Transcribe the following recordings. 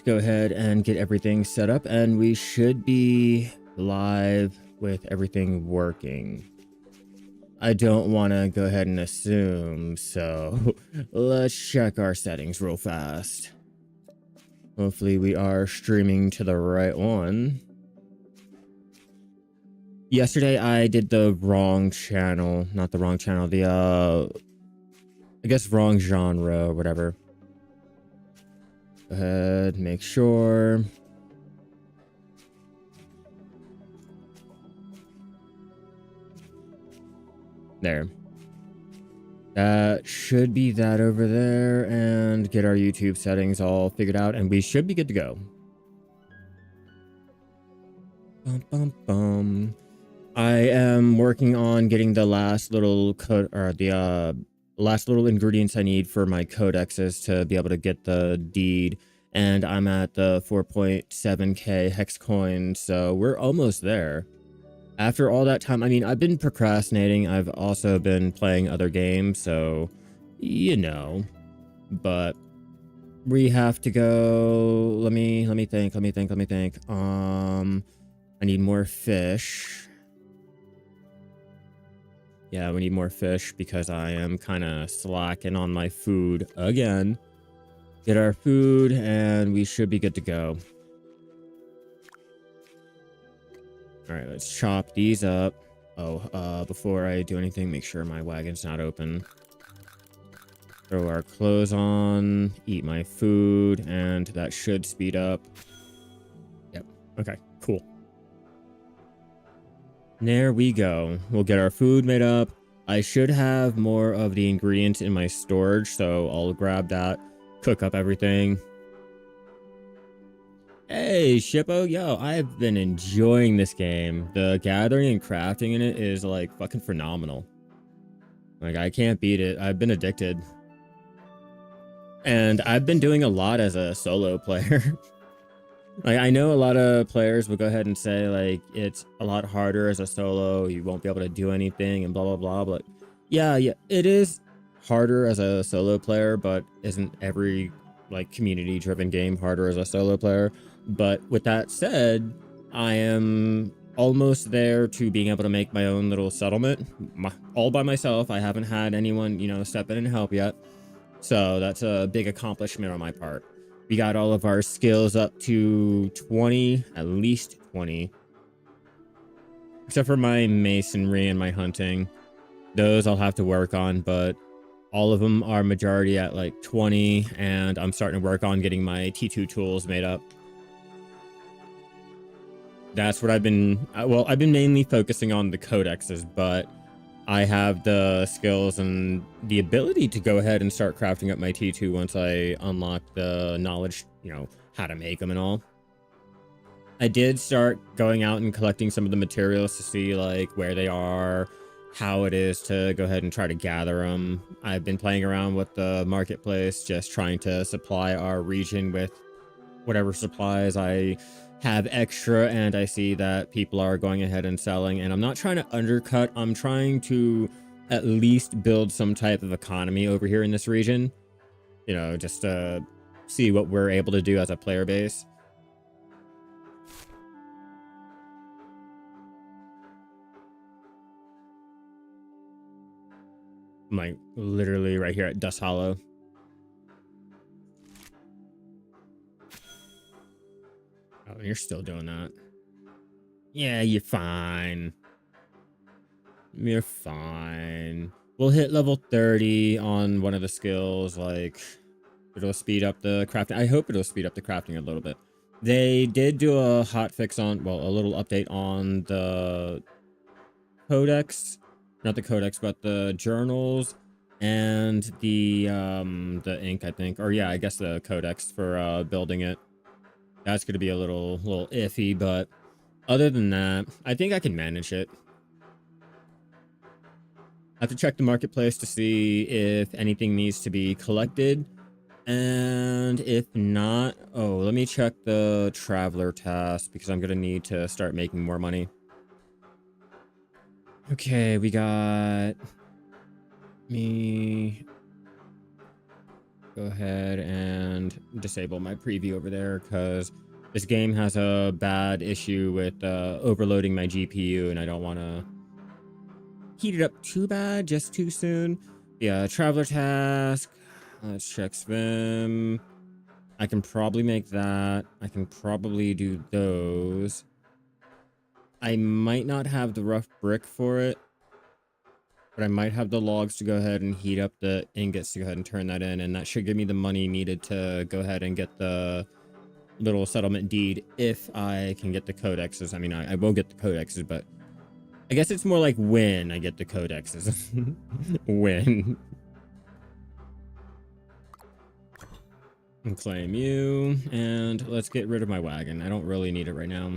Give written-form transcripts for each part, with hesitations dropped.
go ahead and get everything set up, and we should be live with everything working. I don't want to go ahead and assume, so let's check our settings real fast. Hopefully we are streaming to the right one. Yesterday I did the wrong channel, not the wrong channel, I guess wrong genre or whatever. Go ahead, make sure. There. That should be that over there, and get our YouTube settings all figured out, and we should be good to go. Bum, bum, bum. I am working on getting the last little last little ingredients I need for my codexes to be able to get the deed, and I'm at the 4.7k hex coin, so we're almost there. After all that time, I mean, I've been procrastinating. I've also been playing other games, so, you know, but we have to go. Let me think. I need more fish. Yeah, we need more fish because I am kind of slacking on my food again. Get our food and we should be good to go. All right, let's chop these up. Oh, before I do anything, make sure my wagon's not open. Throw our clothes on, eat my food, and that should speed up. Yep, okay, cool. There we go. We'll get our food made up. I should have more of the ingredients in my storage, so I'll grab that, cook up everything. Hey, Shippo, yo, I've been enjoying this game. The gathering and crafting in it is, like, fucking phenomenal. Like, I can't beat it. I've been addicted. And I've been doing a lot as a solo player. Like, I know a lot of players will go ahead and say, like, it's a lot harder as a solo, you won't be able to do anything, and blah, blah, blah, but yeah, it is harder as a solo player, but isn't every, like, community-driven game harder as a solo player? But with that said, I am almost there to being able to make my own little settlement, all by myself. I haven't had anyone, you know, step in and help yet, so that's a big accomplishment on my part. We got all of our skills up to 20, at least 20. Except for my masonry and my hunting. Those I'll have to work on, but all of them are majority at like 20, and I'm starting to work on getting my T2 tools made up. That's what I've been, well, I've been mainly focusing on the codexes, but I have the skills and the ability to go ahead and start crafting up my T2 once I unlock the knowledge, you know, how to make them and all. I did start going out and collecting some of the materials to see, like, where they are, how it is to go ahead and try to gather them. I've been playing around with the marketplace, just trying to supply our region with whatever supplies I have extra, and I see that people are going ahead and selling, and I'm not trying to undercut. I'm trying to at least build some type of economy over here in this region, you know, just to see what we're able to do as a player base. I'm like literally right here at Dust Hollow. Oh, you're still doing that. Yeah, you're fine. You're fine. We'll hit level 30 on one of the skills, like, it'll speed up the crafting. I hope it'll speed up the crafting a little bit. They did do a hot fix on, well, a little update on the Codex. Not the Codex, but the journals and the ink, I think. Or yeah, I guess the Codex for building it. That's going to be a little iffy, but other than that, I think I can manage it. I have to check the marketplace to see if anything needs to be collected. And if not, oh, let me check the traveler task because I'm going to need to start making more money. Okay, we got me. go ahead and disable my preview over there because this game has a bad issue with overloading my GPU, and I don't want to heat it up too bad just too soon. Yeah, traveler task. Let's check swim. I can probably make that. I can probably do those. I might not have the rough brick for it, but I might have the logs to go ahead and heat up the ingots to go ahead and turn that in, and that should give me the money needed to go ahead and get the little settlement deed if I can get the codexes. I mean, I will get the codexes, but I guess it's more like when I get the codexes. When. And claim you, and let's get rid of my wagon. I don't really need it right now.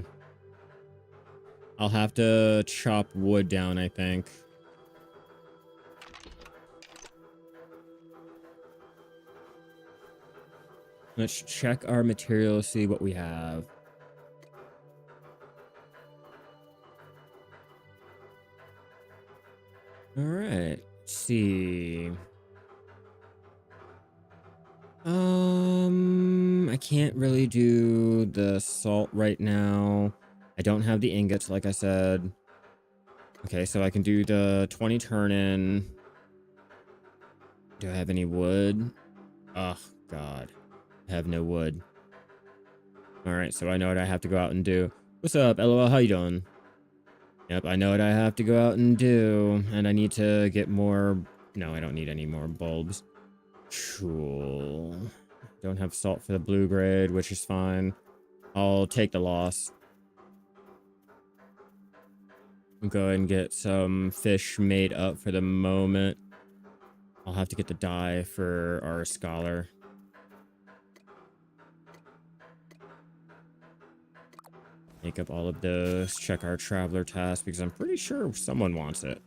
I'll have to chop wood down, I think. Let's check our materials, see what we have. All right, let's see. I can't really do the salt right now. I don't have the ingots, like I said. Okay, so I can do the 20 turn-in. Do I have any wood? Oh, God. I have no wood. All right, so I know what I have to go out and do. What's up, LOL? How you doing? Yep, I know what I have to go out and do. And I need to get more... No, I don't need any more bulbs. Cool. Don't have salt for the blue grade, which is fine. I'll take the loss. Go ahead and get some fish made up for the moment. I'll have to get the dye for our scholar. Make up all of those. Check our traveler task because I'm pretty sure someone wants it.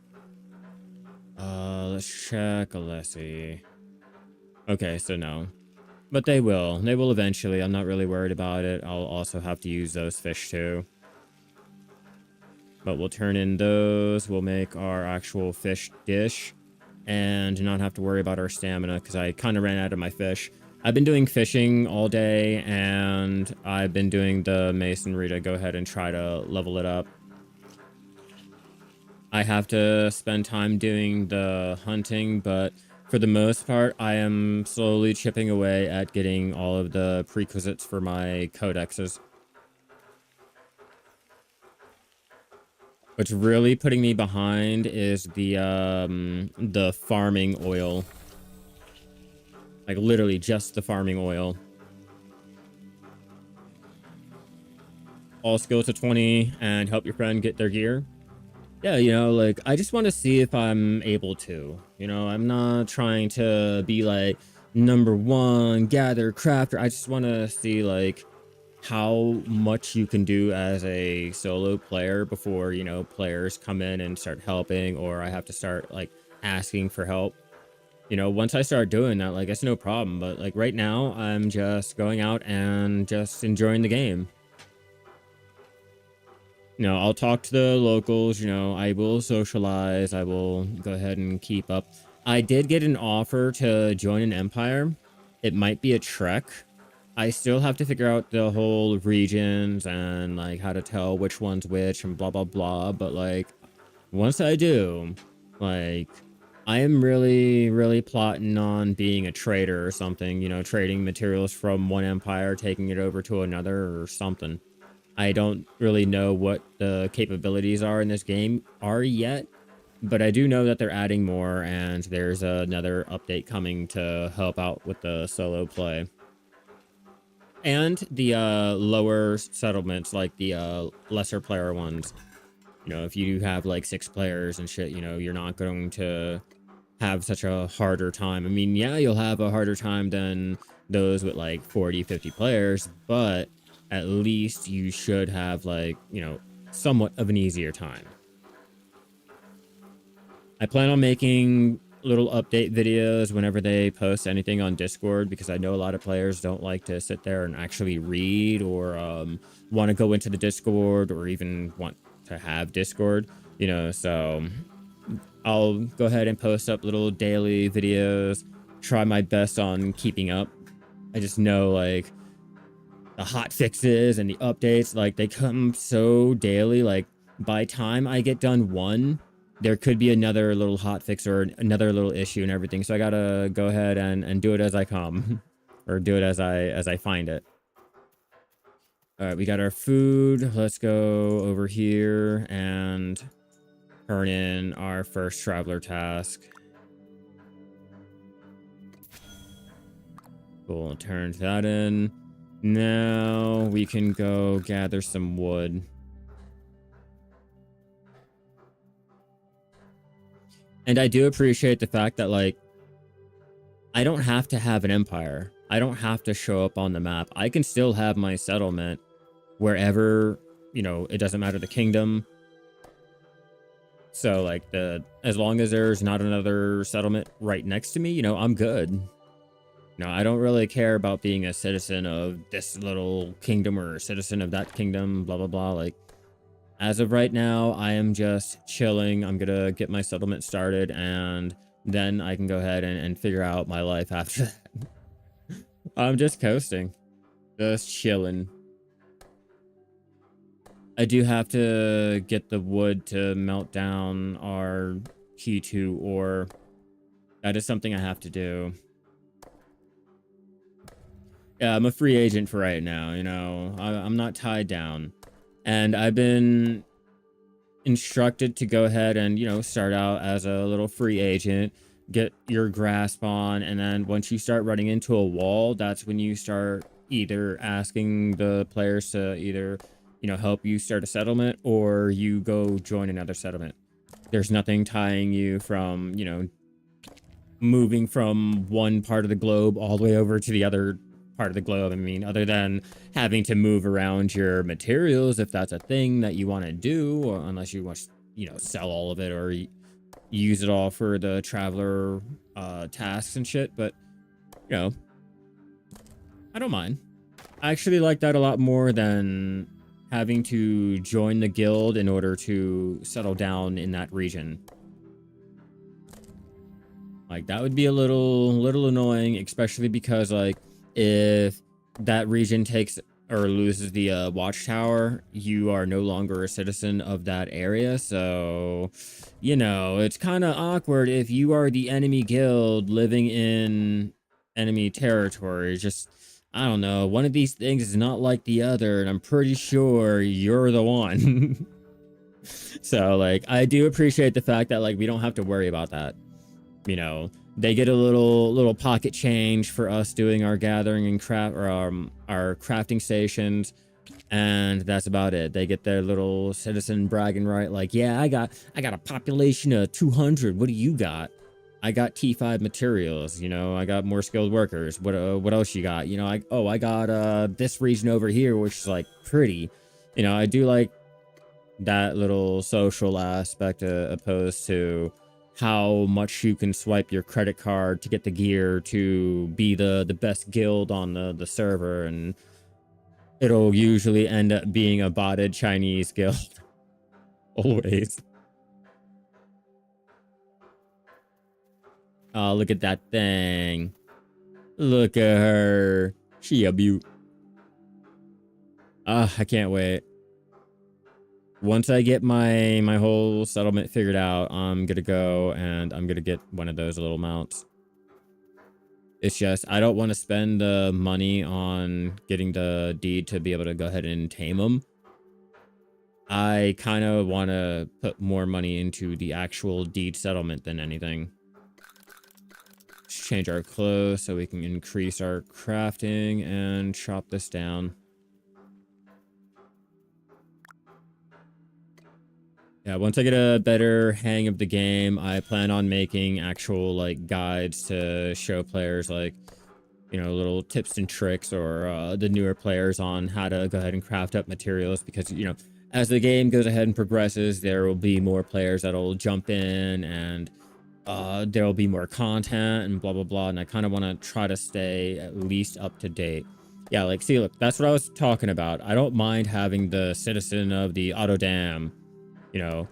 Let's check Alessi. Okay, so no. But they will. They will eventually. I'm not really worried about it. I'll also have to use those fish too. But we'll turn in those. We'll make our actual fish dish. And not have to worry about our stamina because I kind of ran out of my fish. I've been doing fishing all day, and I've been doing the masonry to go ahead and try to level it up. I have to spend time doing the hunting, but for the most part, I am slowly chipping away at getting all of the prerequisites for my codexes. What's really putting me behind is the farming oil. Like literally just the farming oil. All skills to 20 and help your friend get their gear. Yeah, you know, like, I just want to see if I'm able to. You know, I'm not trying to be, like, #1, gather, crafter. I just want to see, like, how much you can do as a solo player before, you know, players come in and start helping, or I have to start, like, asking for help. You know, once I start doing that, like, it's no problem. But, like, right now, I'm just going out and just enjoying the game. You know, I'll talk to the locals, you know, I will socialize, I will go ahead and keep up. I did get an offer to join an empire. It might be a trek. I still have to figure out the whole regions and, like, how to tell which one's which and blah, blah, blah. But, like, once I do, like, I am really, really plotting on being a trader or something, you know, trading materials from one empire, taking it over to another or something. I don't really know what the capabilities are in this game yet, but I do know that they're adding more, and there's another update coming to help out with the solo play. And the lower settlements, like the lesser player ones. You know, if you have like 6 players and shit, you know, you're not going to have such a harder time. I mean, yeah, you'll have a harder time than those with like 40, 50 players, but at least you should have, like, you know, somewhat of an easier time. I plan on making little update videos whenever they post anything on Discord, because I know a lot of players don't like to sit there and actually read or want to go into the Discord or even want to have Discord, you know, so I'll go ahead and post up little daily videos, try my best on keeping up. I just know like the hot fixes and the updates, like they come so daily. Like by time I get done one, there could be another little hot fix or another little issue and everything. So I gotta go ahead and do it as I come, or do it as I find it. All right, we got our food. Let's go over here and turn in our first traveler task. Cool, turn that in. Now we can go gather some wood. And I do appreciate the fact that, like, I don't have to have an empire. I don't have to show up on the map. I can still have my settlement wherever, you know, it doesn't matter the kingdom. So, like, as long as there's not another settlement right next to me, you know, I'm good. No, I don't really care about being a citizen of this little kingdom or a citizen of that kingdom, blah, blah, blah. Like, as of right now, I am just chilling. I'm gonna get my settlement started, and then I can go ahead and figure out my life after that. I'm just coasting. Just chilling. I do have to get the wood to melt down our key 2 ore. That is something I have to do. Yeah, I'm a free agent for right now, you know. I'm not tied down. And I've been instructed to go ahead and, you know, start out as a little free agent, get your grasp on, and then once you start running into a wall, that's when you start either asking the players to either, you know, help you start a settlement, or you go join another settlement. There's nothing tying you from, you know, moving from one part of the globe all the way over to the other part of the globe. I mean, other than having to move around your materials, if that's a thing that you want to do, or unless you want, you know, sell all of it or use it all for the traveler tasks and shit. But, you know, I don't mind. I actually like that a lot more than having to join the guild in order to settle down in that region. Like, that would be a little annoying, especially because, like, if that region takes or loses the watchtower, you are no longer a citizen of that area. So, you know, it's kind of awkward if you are the enemy guild living in enemy territory. Just, I don't know, one of these things is not like the other, and I'm pretty sure you're the one. So, like, I do appreciate the fact that, like, we don't have to worry about that. You know, they get a little pocket change for us doing our gathering and craft, or our crafting stations, and that's about it. They get their little citizen bragging right, like, yeah, I got a population of 200. What do you got? I got T5 materials. You know, I got more skilled workers. What else you got? You know, I got this region over here, which is like pretty. You know, I do like that little social aspect opposed to how much you can swipe your credit card to get the gear to be the best guild on the server, and it'll usually end up being a botted Chinese guild. Always. Oh, look at that thing. Look at her. She a beaut. I can't wait. Once I get my whole settlement figured out, I'm gonna go and I'm gonna get one of those little mounts. It's just, I don't want to spend the money on getting the deed to be able to go ahead and tame them. I kind of want to put more money into the actual deed settlement than anything. Let's change our clothes so we can increase our crafting and chop this down. Yeah, once I get a better hang of the game, I plan on making actual, like, guides to show players, like, you know, little tips and tricks, or the newer players on how to go ahead and craft up materials, because, you know, as the game goes ahead and progresses, there will be more players that'll jump in, and there will be more content and blah, blah, blah, and I kind of want to try to stay at least up to date. Yeah, like, see, look, that's what I was talking about. I don't mind having the citizen of the Auto Dam. You know,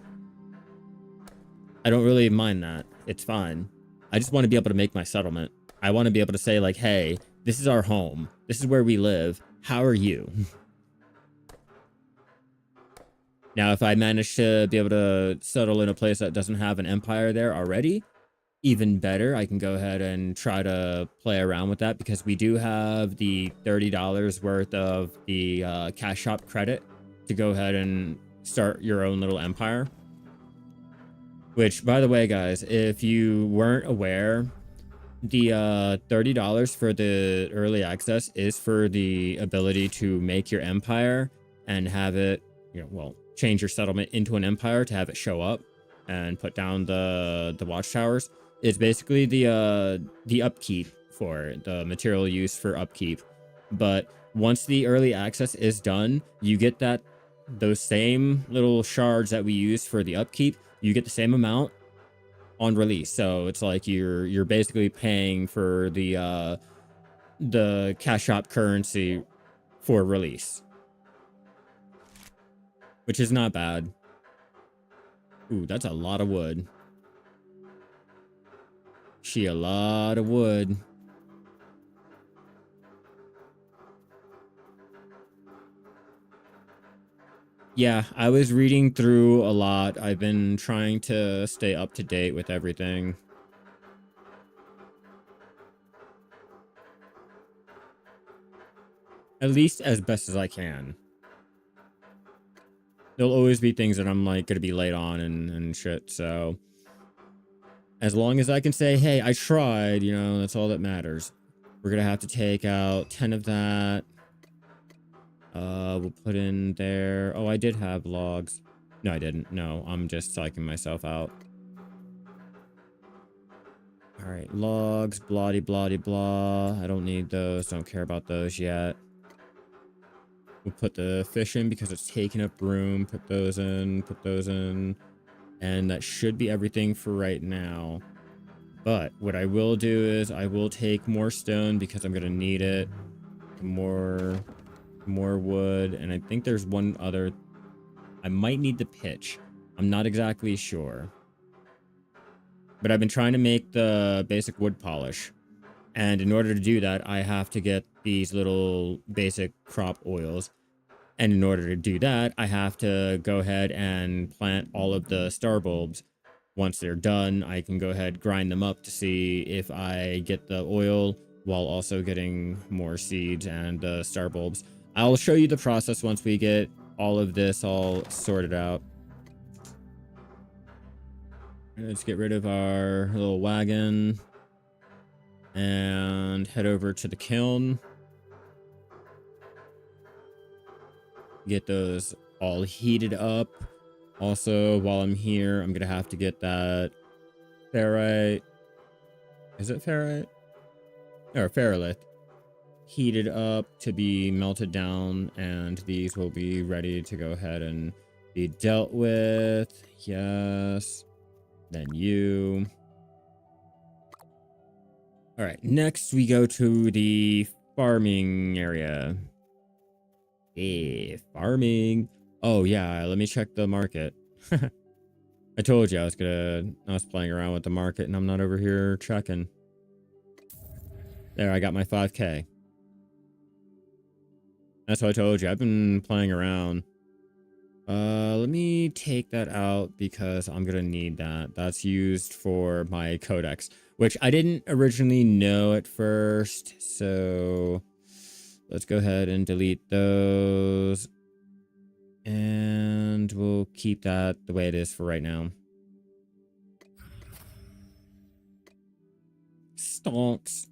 I don't really mind that. It's fine. I just want to be able to make my settlement. I want to be able to say like, hey, this is our home. This is where we live. How are you? Now, if I manage to be able to settle in a place that doesn't have an empire there already, even better. I can go ahead and try to play around with that because we do have the $30 worth of the cash shop credit to go ahead and start your own little empire. Which, by the way, guys, if you weren't aware, the $30 for the early access is for the ability to make your empire and have it, well, change your settlement into an empire to have it show up and put down the watchtowers. It's basically the upkeep for it, the material used for upkeep. But once the early access is done, you get those same little shards that we use for the upkeep. You get the same amount on release. So it's like you're basically paying for the cash shop currency for release, which is not bad. Ooh, that's a lot of wood. A lot of wood. Yeah, I was reading through a lot. I've been trying to stay up to date with everything. At least as best as I can. There'll always be things that I'm like gonna be late on and shit, so as long as I can say, hey, I tried, that's all that matters. We're gonna have to take out 10 of that. We'll put in there. Oh, I did have logs. No, I didn't. No, I'm just psyching myself out. All right, logs, blah, blah, blah. I don't need those. Don't care about those yet. We'll put the fish in because it's taking up room. Put those in, and that should be everything for right now. But what I will do is I will take more stone because I'm gonna need it. More wood, and I think there's one other. I might need the pitch. I'm not exactly sure. But I've been trying to make the basic wood polish. And in order to do that, I have to get these little basic crop oils. And in order to do that, I have to go ahead and plant all of the star bulbs. Once they're done, I can go ahead, grind them up to see if I get the oil while also getting more seeds and the star bulbs. I'll show you the process once we get all of this all sorted out. Let's get rid of our little wagon and head over to the kiln. Get those all heated up. Also, while I'm here, I'm gonna have to get that ferrite. Is it ferrite? Or ferrolith. Heated up to be melted down, and these will be ready to go ahead and be dealt with. Yes. Then you. All right, next we go to the farming area. Farming. Oh yeah, let me check the market. I told you I was playing around with the market and I'm not over here checking. There, I got my 5K. That's what I told you. I've been playing around. Let me take that out because I'm gonna need that. That's used for my Codex, which I didn't originally know at first. So let's go ahead and delete those. And we'll keep that the way it is for right now. Stonks.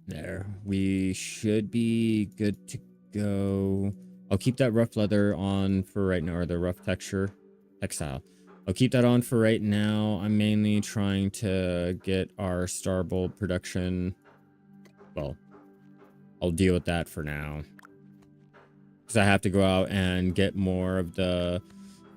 There. We should be good to go. I'll keep that rough leather on for right now, or the rough textile. I'll keep that on for right now. I'm mainly trying to get our star bulb production. Well, I'll deal with that for now. Because I have to go out and get more of the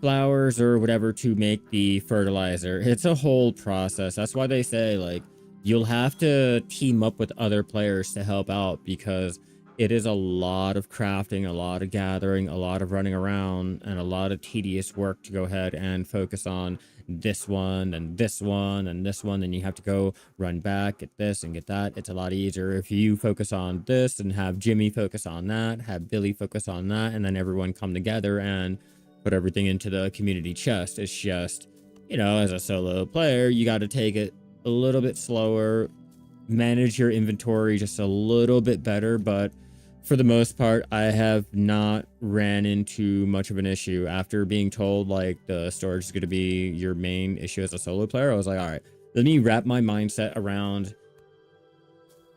flowers or whatever to make the fertilizer. It's a whole process. That's why they say, like, you'll have to team up with other players to help out, because it is a lot of crafting, a lot of gathering, a lot of running around, and a lot of tedious work to go ahead and focus on this one and this one and this one. And you have to go run back, get this and get that. It's a lot easier if you focus on this and have Jimmy focus on that, have Billy focus on that, and then everyone come together and put everything into the community chest. It's just, you know, as a solo player, you got to take it a little bit slower, manage your inventory just a little bit better, but for the most part, I have not ran into much of an issue. After being told like the storage is going to be your main issue as a solo player, I was like, all right, let me wrap my mindset around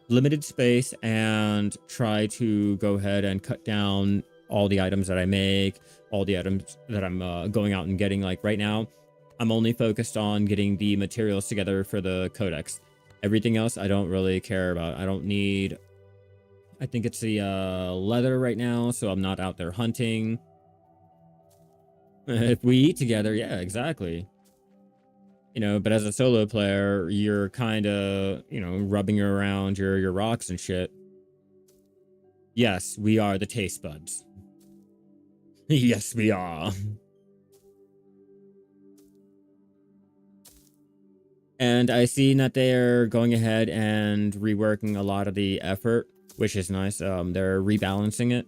limited space and try to go ahead and cut down all the items that I make, all the items that I'm going out and getting. Like right now, I'm only focused on getting the materials together for the Codex. Everything else, I don't really care about. I don't need... I think it's the leather right now, so I'm not out there hunting. If we eat together, yeah, exactly. You know, but as a solo player, you're kind of, you know, rubbing around your rocks and shit. Yes, we are the taste buds. Yes, we are. And I see that they're going ahead and reworking a lot of the effort, which is nice. They're rebalancing it,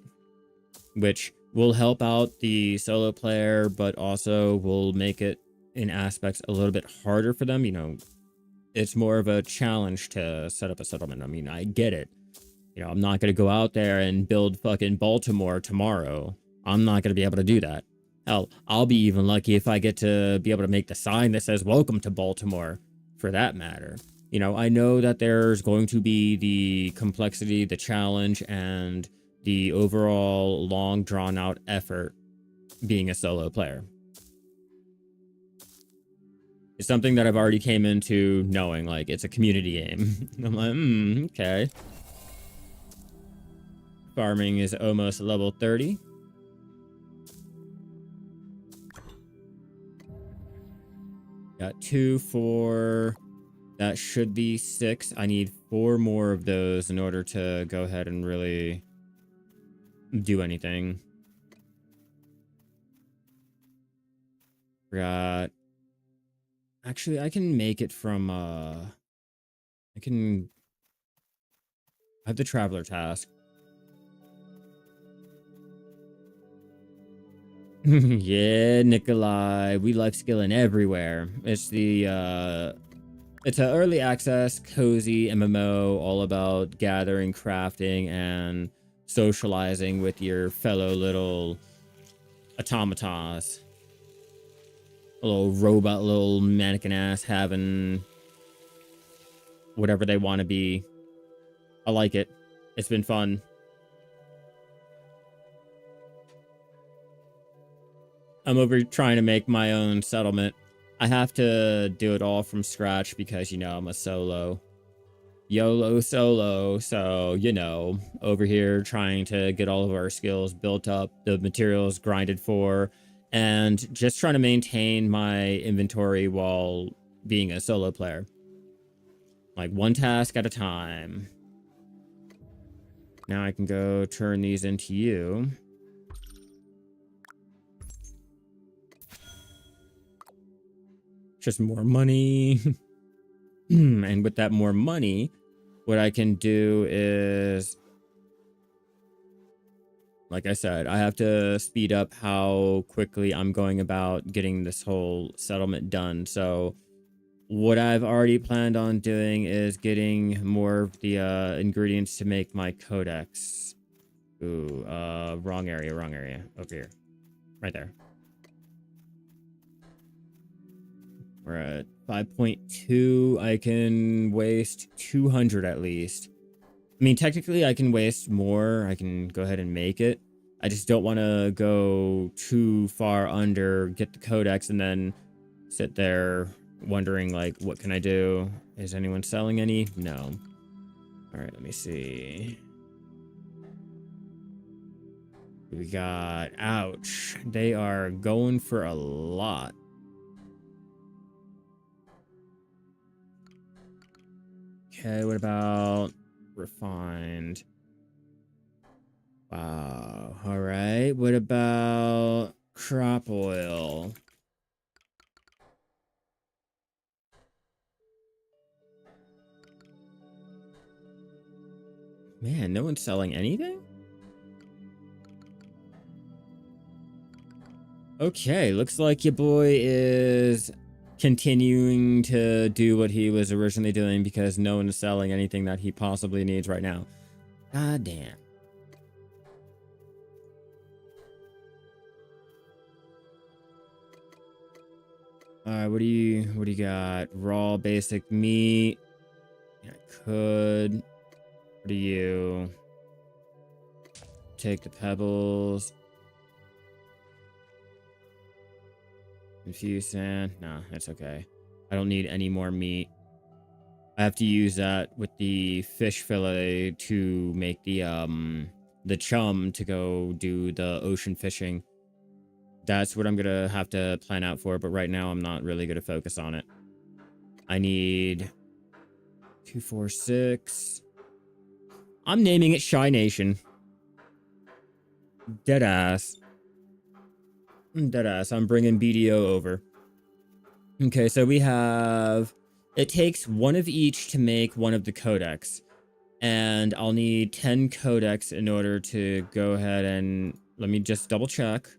which will help out the solo player, but also will make it in aspects a little bit harder for them. You know, it's more of a challenge to set up a settlement. I mean, I get it. You know, I'm not going to go out there and build fucking Baltimore tomorrow. I'm not going to be able to do that. Hell, I'll be even lucky if I get to be able to make the sign that says welcome to Baltimore, for that matter. You know, I know that there's going to be the complexity, the challenge, and the overall long drawn out effort being a solo player. It's something that I've already came into knowing, like, it's a community game. I'm like, okay. Farming is almost level 30. Got 2, 4. That should be 6. I need 4 more of those in order to go ahead and really do anything. Got... Actually, I can make it from, I have the traveler task. Yeah, Nikolai. We life skilling everywhere. It's the, it's an early access, cozy MMO all about gathering, crafting, and socializing with your fellow little automatas. A little robot, little mannequin ass having whatever they want to be. I like it. It's been fun. I'm over trying to make my own settlement. I have to do it all from scratch because, you know, I'm a solo. YOLO solo. So, you know, over here trying to get all of our skills built up, the materials grinded for, and just trying to maintain my inventory while being a solo player. Like one task at a time. Now I can go turn these into you. Just more money. And with that more money, what I can do is, like I said, I have to speed up how quickly I'm going about getting this whole settlement done. So what I've already planned on doing is getting more of the ingredients to make my codex. Ooh, wrong area. Over here. Right there. We're at 5.2. I can waste 200 at least. I mean, technically, I can waste more. I can go ahead and make it. I just don't want to go too far under, get the codex, and then sit there wondering, like, what can I do? Is anyone selling any? No. All right, let me see. We got... Ouch. They are going for a lot. Okay, what about refined? Wow. All right. What about crop oil? Man, no one's selling anything? Okay, looks like your boy is continuing to do what he was originally doing because no one is selling anything that he possibly needs right now. God damn. Alright, what do you got? Raw basic meat. Yeah, I could. What do you take the pebbles? Infused sand? Nah, that's okay. I don't need any more meat. I have to use that with the fish fillet to make the chum to go do the ocean fishing. That's what I'm gonna have to plan out for, but right now I'm not really gonna focus on it. I need 246. I'm naming it Shy Nation. Deadass. Deadass. I'm bringing BDO over. Okay, so we have... It takes one of each to make one of the codex. And I'll need 10 codex in order to go ahead and... Let me just double check.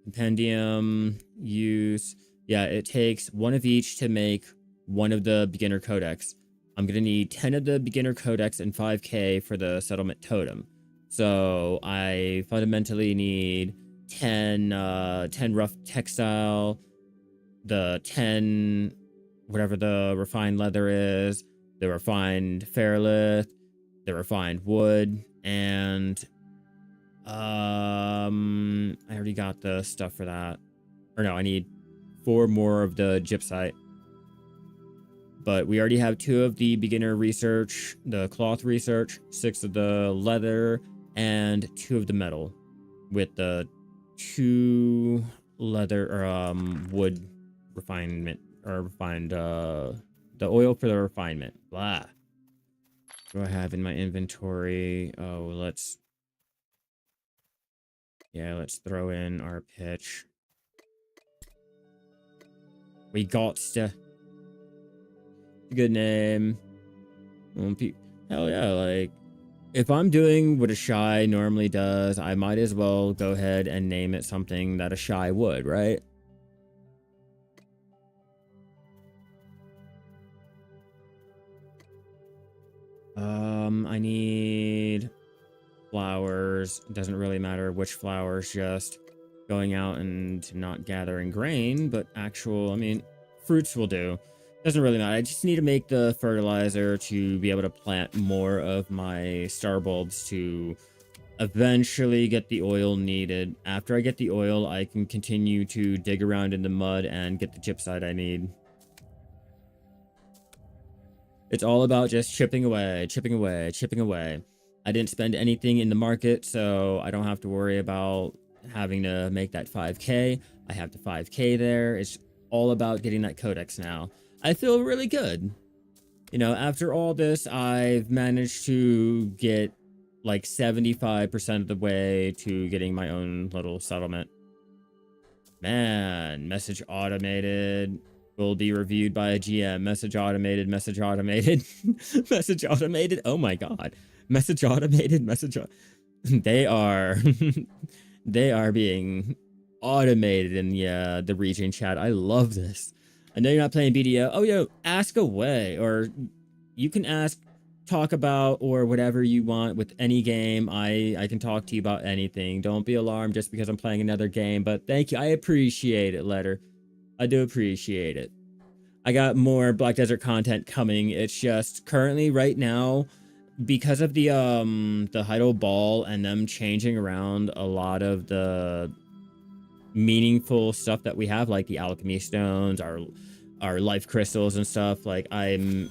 Compendium, use... Yeah, it takes one of each to make one of the beginner codex. I'm going to need 10 of the beginner codex and 5k for the settlement totem. So I fundamentally need 10 rough textile, the 10 whatever the refined leather is, the refined ferrolith, the refined wood, and I already got the stuff for that. Or no, I need 4 more of the gypsite. But we already have 2 of the beginner research, the cloth research, 6 of the leather, and 2 of the metal, with the 2 leather or wood refinement, or refined the oil for the refinement. Blah. What do I have in my inventory? Oh, let's throw in our pitch. We got to. Good name. Hell yeah, like, if I'm doing what a shy normally does, I might as well go ahead and name it something that a shy would, right? I need flowers. It doesn't really matter which flowers, just going out and not gathering grain, but actual, I mean, fruits will do. Doesn't really matter. I just need to make the fertilizer to be able to plant more of my star bulbs to eventually get the oil needed. After I get the oil, I can continue to dig around in the mud and get the gypsite I need. It's all about just chipping away, chipping away, chipping away. I didn't spend anything in the market, so I don't have to worry about having to make that 5k. I have the 5k there. It's all about getting that codex now. I feel really good. You know, after all this, I've managed to get like 75% of the way to getting my own little settlement. Man, message automated. Will be reviewed by a GM. Message automated, message automated, message automated. Oh my god. Message automated, message. They are, they are being automated in the region chat. I love this. I know you're not playing BDO. Oh, yo, ask away, or you can ask, talk about, or whatever you want with any game. I can talk to you about anything. Don't be alarmed just because I'm playing another game, but thank you. I appreciate it, Letter. I do appreciate it. I got more Black Desert content coming. It's just currently right now, because of the Heidel Ball and them changing around a lot of the meaningful stuff that we have, like the alchemy stones, our life crystals and stuff. Like, I'm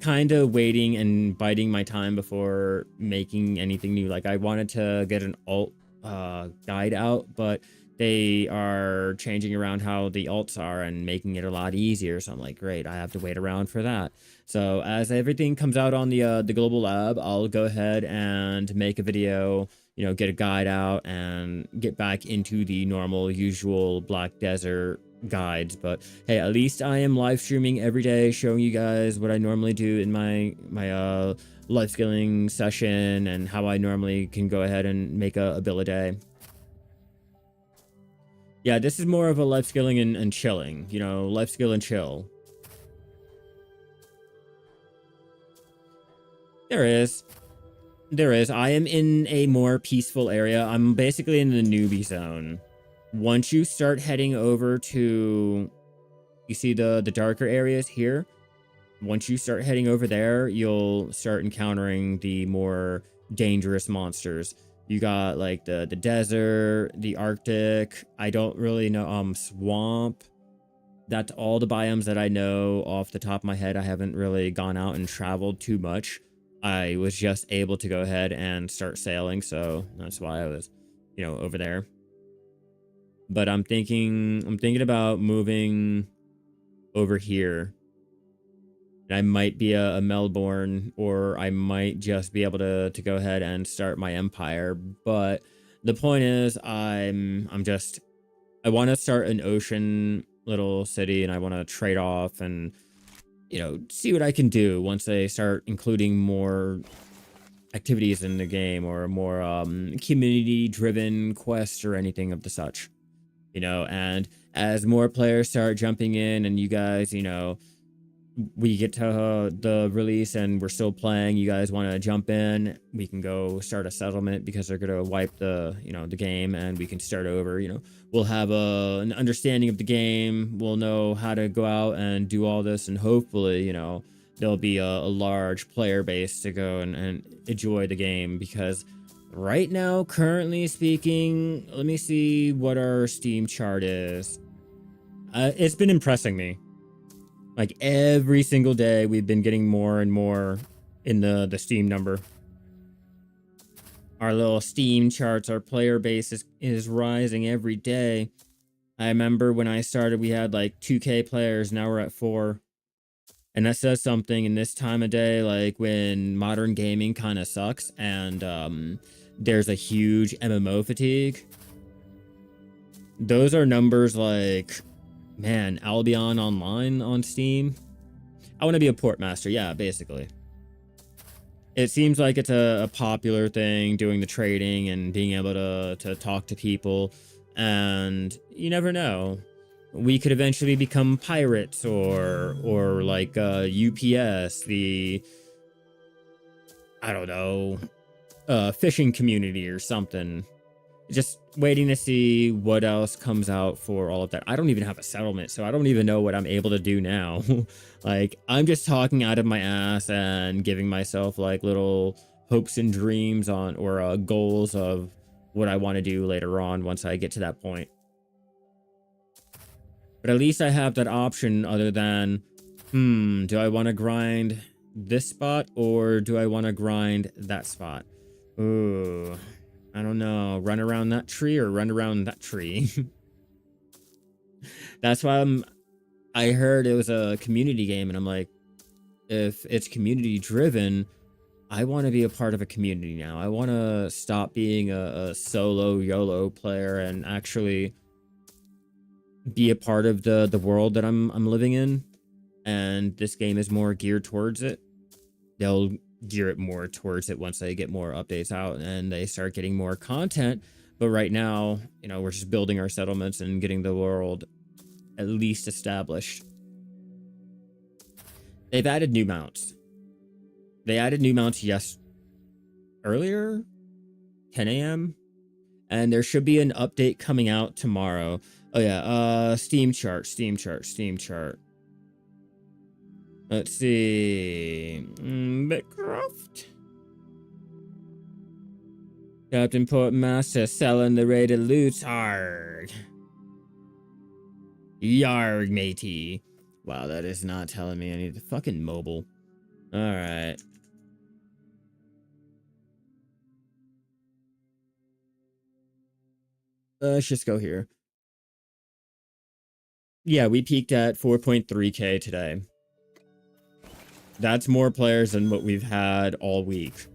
kind of waiting and biding my time before making anything new. Like, I wanted to get an alt guide out, but they are changing around how the alts are and making it a lot easier. So I'm like, great, I have to wait around for that. So as everything comes out on the global lab, I'll go ahead and make a video, you know, get a guide out and get back into the normal usual Black Desert guides. But hey, at least I am live streaming every day, showing you guys what I normally do in my life skilling session and how I normally can go ahead and make a bill a day. Yeah, this is more of a life skilling and chilling, you know, life skill and chill. There is. There is. I am in a more peaceful area. I'm basically in the newbie zone. Once you start heading over to, you see the darker areas here? Once you start heading over there, you'll start encountering the more dangerous monsters. You got like the desert, the Arctic. I don't really know, swamp. That's all the biomes that I know off the top of my head. I haven't really gone out and traveled too much. I was just able to go ahead and start sailing, so that's why I was, you know, over there. But I'm thinking about moving over here. I might be a Melbourne, or I might just be able to go ahead and start my empire. But the point is, I want to start an ocean little city, and I want to trade off and, you know, see what I can do once they start including more activities in the game, or more community driven quests or anything of the such, you know. And as more players start jumping in, and you guys, you know, we get to the release and we're still playing, you guys want to jump in, we can go start a settlement, because they're going to wipe the, you know, the game, and we can start over. You know, we'll have an understanding of the game, we'll know how to go out and do all this, and hopefully, you know, there'll be a large player base to go and enjoy the game. Because right now, currently speaking, let me see what our Steam chart is. It's been impressing me. Like every single day, we've been getting more and more in the Steam number. Our little Steam charts, our player base is rising every day. I remember when I started, we had like 2K players. Now we're at 4. And that says something in this time of day, like when modern gaming kind of sucks and there's a huge MMO fatigue. Those are numbers like, man, Albion Online on Steam. I want to be a port master. Yeah, basically. It seems like it's a popular thing, doing the trading and being able to talk to people. And you never know. We could eventually become pirates, or like UPS, the, I don't know, fishing community or something. Just waiting to see what else comes out for all of that. I don't even have a settlement, so I don't even know what I'm able to do now. Like, I'm just talking out of my ass and giving myself like little hopes and dreams on, or goals of what I want to do later on once I get to that point. But at least I have that option, other than, do I want to grind this spot, or do I want to grind that spot? Ooh, I don't know. Run around that tree or run around that tree? That's why I heard it was a community game, and I'm like, if it's community driven, I want to be a part of a community now. I want to stop being a solo YOLO player and actually be a part of the world that I'm living in. And this game is more geared towards it. They'll gear it more towards it once they get more updates out and they start getting more content. But right now, you know, we're just building our settlements and getting the world at least established. They've added new mounts. They added new mounts earlier, 10 a.m. And there should be an update coming out tomorrow. Oh yeah, Steam chart. Let's see. Bitcraft. Captain Portmaster selling the rated loot. Arg. Yarg, matey. Wow, that is not telling me I need the fucking mobile. Alright. Let's just go here. Yeah, we peaked at 4.3K today. That's more players than what we've had all week.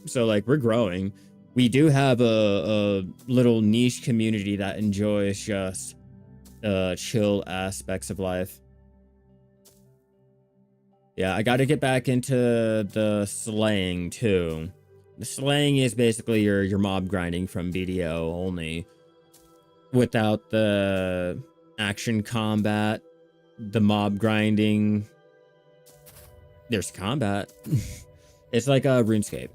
So like we're growing. We do have a little niche community that enjoys just chill aspects of life. Yeah, I got to get back into the slaying too. The slaying is basically your mob grinding from BDO only without the action combat, the mob grinding. There's combat. It's like a RuneScape.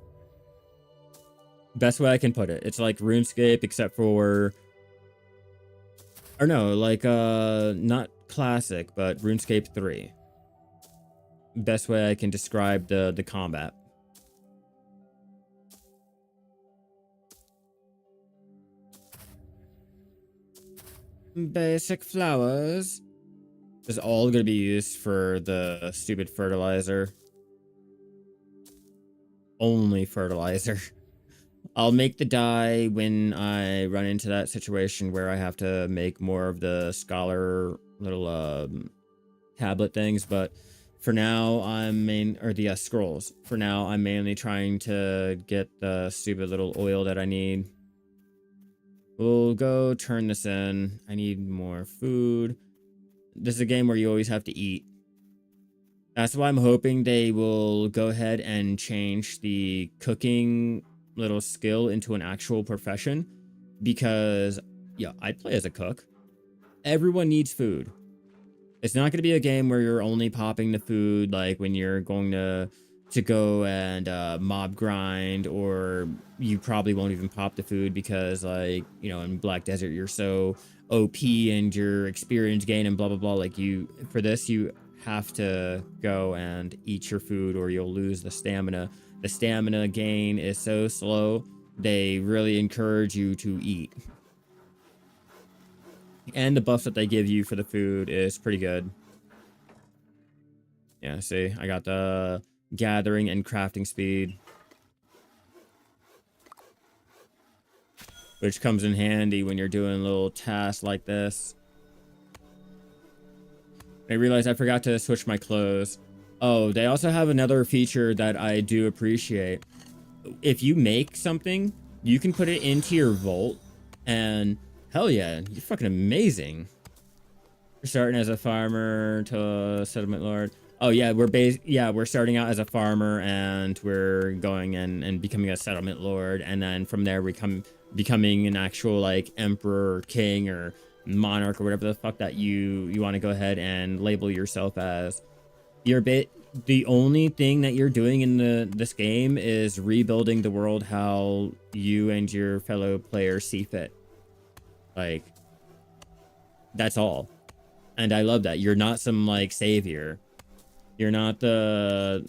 Best way I can put it. It's like RuneScape except for, or no, like not classic, but RuneScape 3. Best way I can describe the combat. Basic flowers is all gonna be used for the stupid fertilizer. Only fertilizer. I'll make the dye when I run into that situation where I have to make more of the scholar little tablet things, but for now or the scrolls. For now, I'm mainly trying to get the stupid little oil that I need. We'll go turn this in. I need more food. This is a game where you always have to eat. That's why I'm hoping they will go ahead and change the cooking little skill into an actual profession, because yeah, I play as a cook. Everyone needs food. It's not going to be a game where you're only popping the food like when you're going to go and mob grind, or you probably won't even pop the food because, like, you know, in Black Desert you're so OP and your experience gain and blah blah blah. Like, for this you have to go and eat your food or you'll lose the stamina. The stamina gain is so slow, they really encourage you to eat. And the buff that they give you for the food is pretty good. Yeah, see, I got the gathering and crafting speed, which comes in handy when you're doing little tasks like this. I realized I forgot to switch my clothes. Oh, they also have another feature that I do appreciate. If you make something, you can put it into your vault, and hell yeah, you're fucking amazing. You're starting as a farmer to a settlement lord. Oh yeah, we're starting out as a farmer and we're going and becoming a settlement lord, and then from there we becoming an actual like emperor or king or monarch or whatever the fuck that you want to go ahead and label yourself as. The only thing that you're doing in this game is rebuilding the world how you and your fellow players see fit. Like, that's all. And I love that. You're not some like savior. You're not the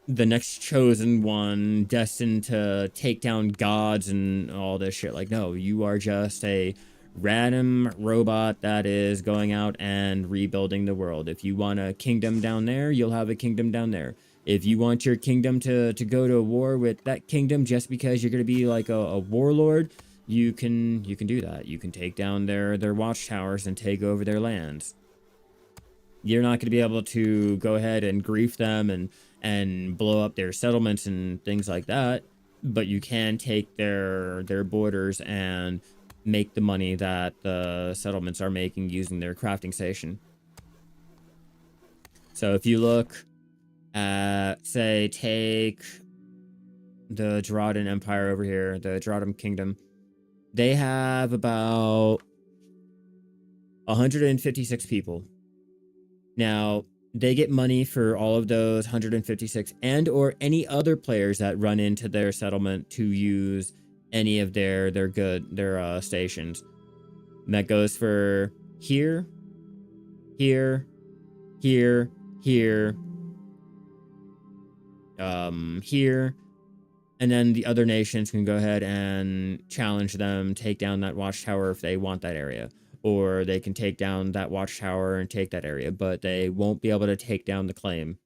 next chosen one destined to take down gods and all this shit. Like, no, you are just a random robot that is going out and rebuilding the world. If you want a kingdom down there, you'll have a kingdom down there. If you want your kingdom to go to war with that kingdom just because you're going to be like a warlord, you can do that. You can take down their watchtowers and take over their lands. You're not going to be able to go ahead and grief them and blow up their settlements and things like that, but you can take their borders and make the money that the settlements are making using their crafting station. So if you look at, say, take the Jaradan Empire over here, the Jaradan Kingdom, they have about 156 people. Now, they get money for all of those 156 and or any other players that run into their settlement to use any of their stations. And that goes for here, here, here, here, here, and then the other nations can go ahead and challenge them, take down that watchtower if they want that area. Or they can take down that watchtower and take that area, but they won't be able to take down the claim.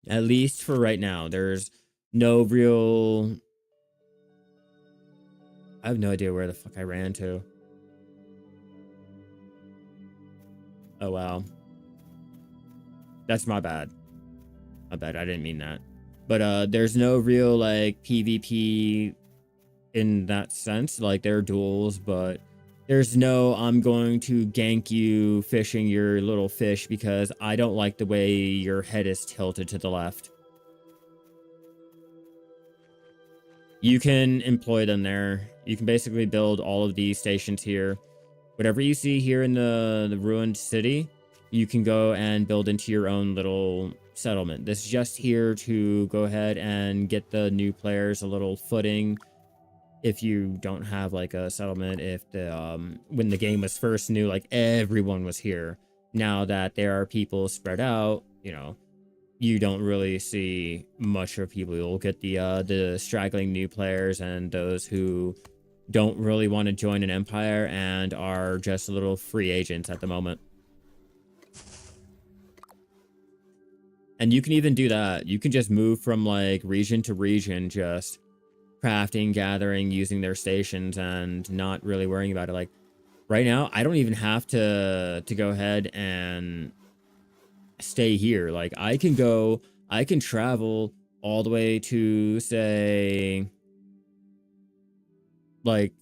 At least for right now. There's no real... I have no idea where the fuck I ran to. Oh, wow. That's my bad. My bad. I didn't mean that. But there's no real like PvP in that sense. Like there are duels, but there's no I'm going to gank you fishing your little fish because I don't like the way your head is tilted to the left. You can employ them there. You can basically build all of these stations here. Whatever you see here in the ruined city, you can go and build into your own little settlement. This is just here to go ahead and get the new players a little footing. If you don't have like a settlement, if the when the game was first new, like everyone was here. Now that there are people spread out, you know, you don't really see much of people. You'll get the straggling new players and those who don't really want to join an empire and are just little free agents at the moment. And you can even do that. You can just move from like region to region, just crafting, gathering, using their stations and not really worrying about it. Like right now, I don't even have to go ahead and stay here. Like I can travel all the way to say like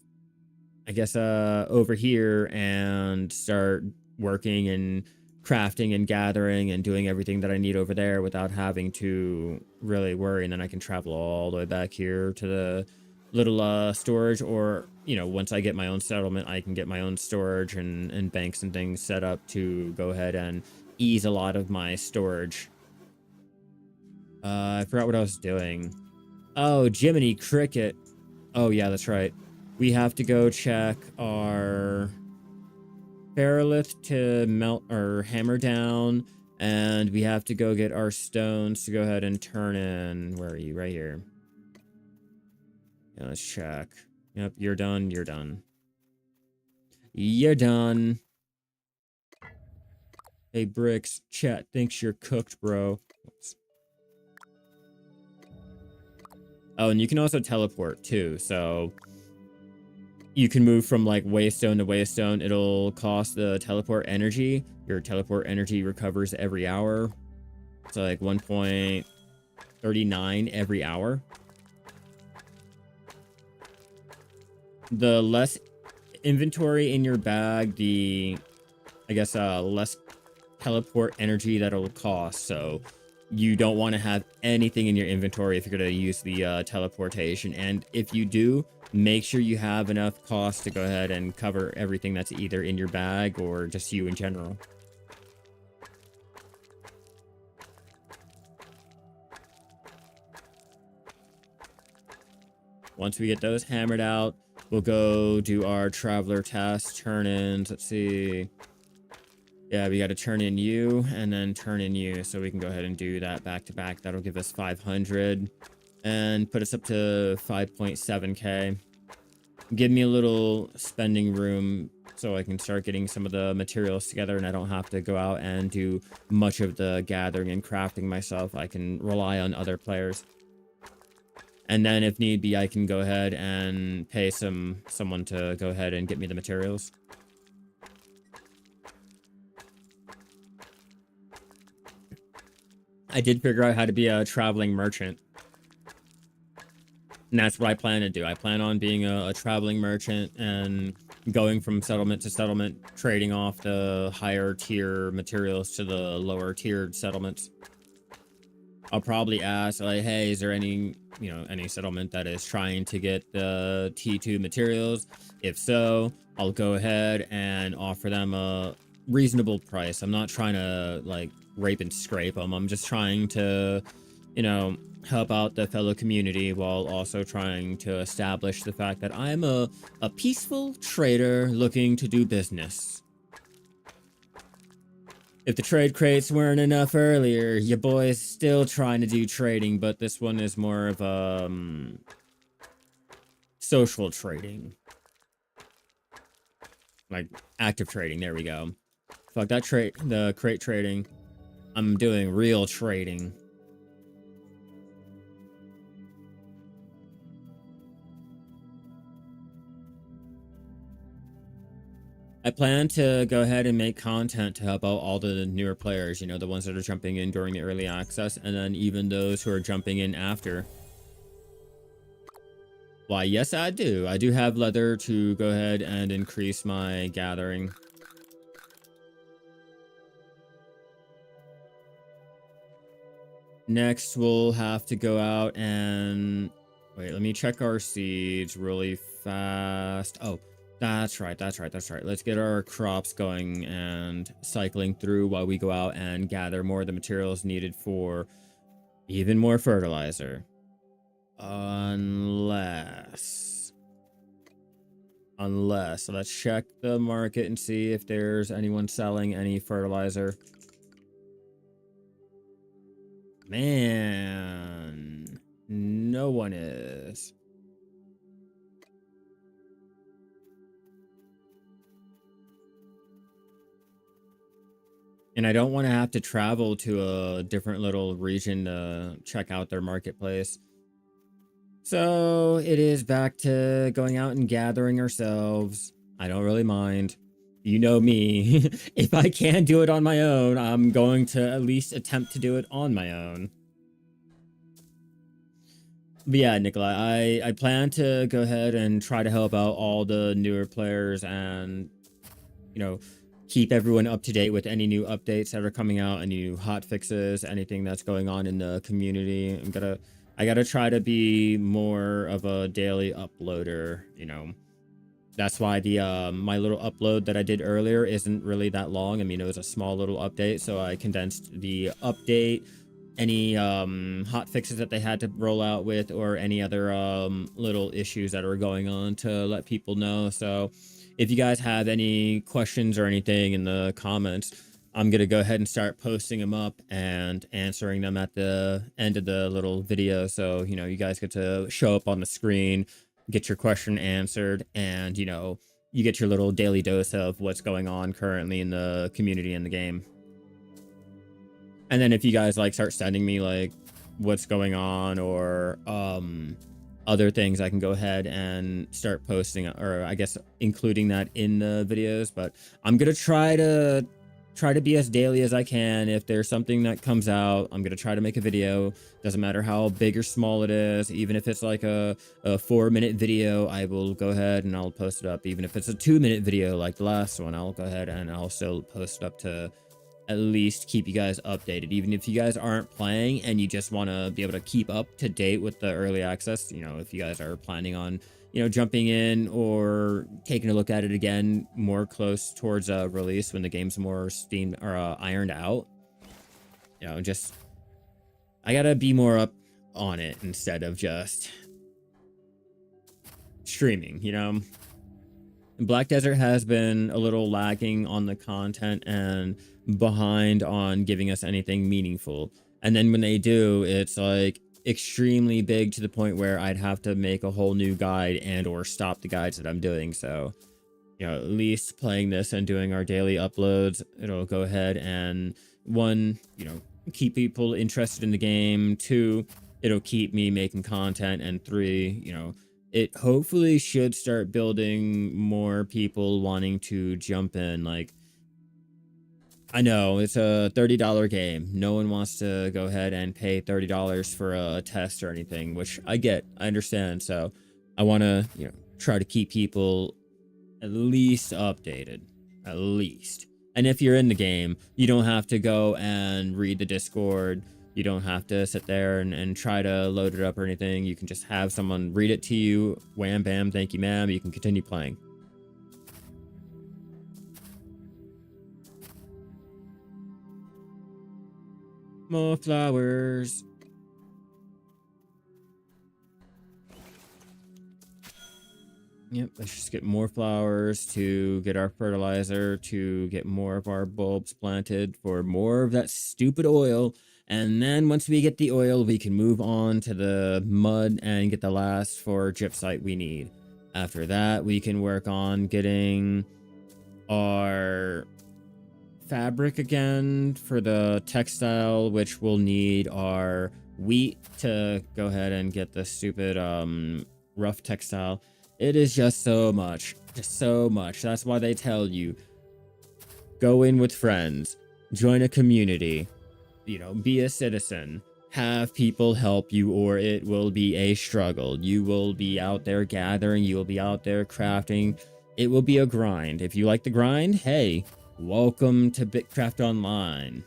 I guess over here and start working and crafting and gathering and doing everything that I need over there without having to really worry. And then I can travel all the way back here to the little storage, or you know, once I get my own settlement, I can get my own storage and banks and things set up to go ahead and ease a lot of my storage. I forgot what I was doing. Oh, Jiminy Cricket. Oh yeah, that's right. We have to go check our Ferrolith to melt or hammer down, and we have to go get our stones to go ahead and turn in. Where are you? Right here. Yeah, let's check. Yep, you're done. You're done. You're done. Hey, Bricks, chat thinks you're cooked, bro. Oops. Oh, and you can also teleport too, so you can move from like waystone to waystone. It'll cost the teleport energy. Your teleport energy recovers every hour. It's like 1.39 every hour. The less inventory in your bag, the I guess less teleport energy that'll cost. So you don't want to have anything in your inventory if you're going to use the teleportation. And if you do, make sure you have enough cost to go ahead and cover everything that's either in your bag or just you in general. Once we get those hammered out, we'll go do our traveler test turn-ins. Let's see. Yeah, we got to turn in you and then turn in you. So we can go ahead and do that back to back. That'll give us 500 and put us up to 5.7k. Give me a little spending room so I can start getting some of the materials together and I don't have to go out and do much of the gathering and crafting myself. I can rely on other players. And then if need be, I can go ahead and pay someone to go ahead and get me the materials. I did figure out how to be a traveling merchant. And that's what I plan to do. I plan on being a traveling merchant and going from settlement to settlement, trading off the higher tier materials to the lower tiered settlements. I'll probably ask, like, hey, is there any, you know, any settlement that is trying to get the T2 materials? If so, I'll go ahead and offer them a reasonable price. I'm not trying to, like, rape and scrape them. I'm just trying to, you know, help out the fellow community while also trying to establish the fact that I'm a peaceful trader looking to do business. If the trade crates weren't enough earlier, your boy's still trying to do trading, but this one is more of social trading. Like active trading, there we go. Fuck that the crate trading. I'm doing real trading. I plan to go ahead and make content to help out all the newer players, you know, the ones that are jumping in during the early access, and then even those who are jumping in after. Why, yes, I do. I do have leather to go ahead and increase my gathering. Next, we'll have to go out and... Wait, let me check our seeds really fast. Oh, that's right, that's right, that's right. Let's get our crops going and cycling through while we go out and gather more of the materials needed for even more fertilizer. Unless... So let's check the market and see if there's anyone selling any fertilizer. Man, no one is. And I don't want to have to travel to a different little region to check out their marketplace. So it is back to going out and gathering ourselves. I don't really mind. You know me. If I can't do it on my own, I'm going to at least attempt to do it on my own. But yeah, Nikolai, I plan to go ahead and try to help out all the newer players and, you know, keep everyone up to date with any new updates that are coming out, any new hot fixes, anything that's going on in the community. I gotta try to be more of a daily uploader, you know. That's why the my little upload that I did earlier isn't really that long. I mean, it was a small little update, so I condensed the update, any hot fixes that they had to roll out with, or any other little issues that are going on to let people know. So if you guys have any questions or anything in the comments, I'm gonna go ahead and start posting them up and answering them at the end of the little video, so you know, you guys get to show up on the screen, get your question answered, and you know, you get your little daily dose of what's going on currently in the community and the game. And then if you guys like start sending me like what's going on or other things, I can go ahead and start posting, or I guess including that in the videos. But I'm gonna try to be as daily as I can. If there's something that comes out, I'm gonna try to make a video. Doesn't matter how big or small it is. Even if it's like a 4-minute video, I will go ahead and I'll post it up. Even if it's a 2-minute video like the last one, I'll go ahead and I'll still post it up to at least keep you guys updated. Even if you guys aren't playing and you just want to be able to keep up to date with the early access, you know, if you guys are planning on, you know, jumping in or taking a look at it again more close towards release when the game's more steamed or ironed out, you know, just I gotta be more up on it instead of just streaming, you know. Black Desert has been a little lagging on the content and behind on giving us anything meaningful. And then when they do, it's like extremely big to the point where I'd have to make a whole new guide and or stop the guides that I'm doing. So, you know, at least playing this and doing our daily uploads, it'll go ahead and, one, you know, keep people interested in the game. 2, it'll keep me making content. And 3, you know, it hopefully should start building more people wanting to jump in. Like, I know it's a $30 game. No one wants to go ahead and pay $30 for a test or anything, which I get, I understand. So I want to, you know, try to keep people at least updated, at least. And if you're in the game, you don't have to go and read the Discord. You don't have to sit there and try to load it up or anything. You can just have someone read it to you. Wham, bam, thank you, ma'am. You can continue playing. More flowers. Yep, let's just get more flowers to get our fertilizer, to get more of our bulbs planted for more of that stupid oil. And then once we get the oil, we can move on to the mud and get the last for gypsite we need. After that, we can work on getting our fabric again for the textile, which will need our wheat to go ahead and get the stupid rough textile. It is just so much. Just so much. That's why they tell you, go in with friends, join a community, you know, be a citizen, have people help you, or it will be a struggle. You will be out there gathering, you will be out there crafting. It will be a grind. If you like the grind, hey, welcome to Bitcraft Online.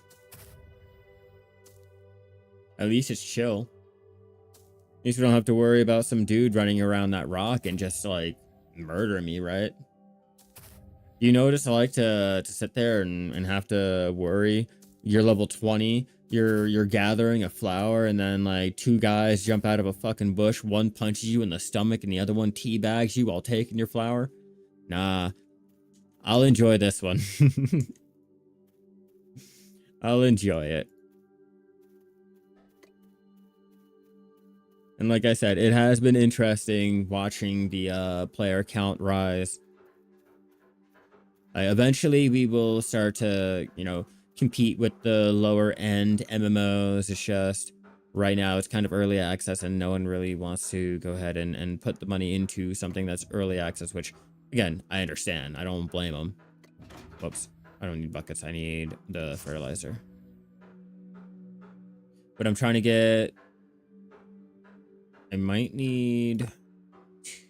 At least it's chill. At least we don't have to worry about some dude running around that rock and just like murder me, right? You notice I like to sit there and have to worry. You're level 20, you're gathering a flower, and then like two guys jump out of a fucking bush, one punches you in the stomach and the other one teabags you while taking your flower. Nah, I'll enjoy this one. I'll enjoy it. And like I said, it has been interesting watching the player count rise. Eventually, we will start to, you know, compete with the lower end MMOs. It's just right now it's kind of early access and no one really wants to go ahead and put the money into something that's early access, which again, I understand. I don't blame them. Whoops. I don't need buckets. I need the fertilizer. But I'm trying to get... I might need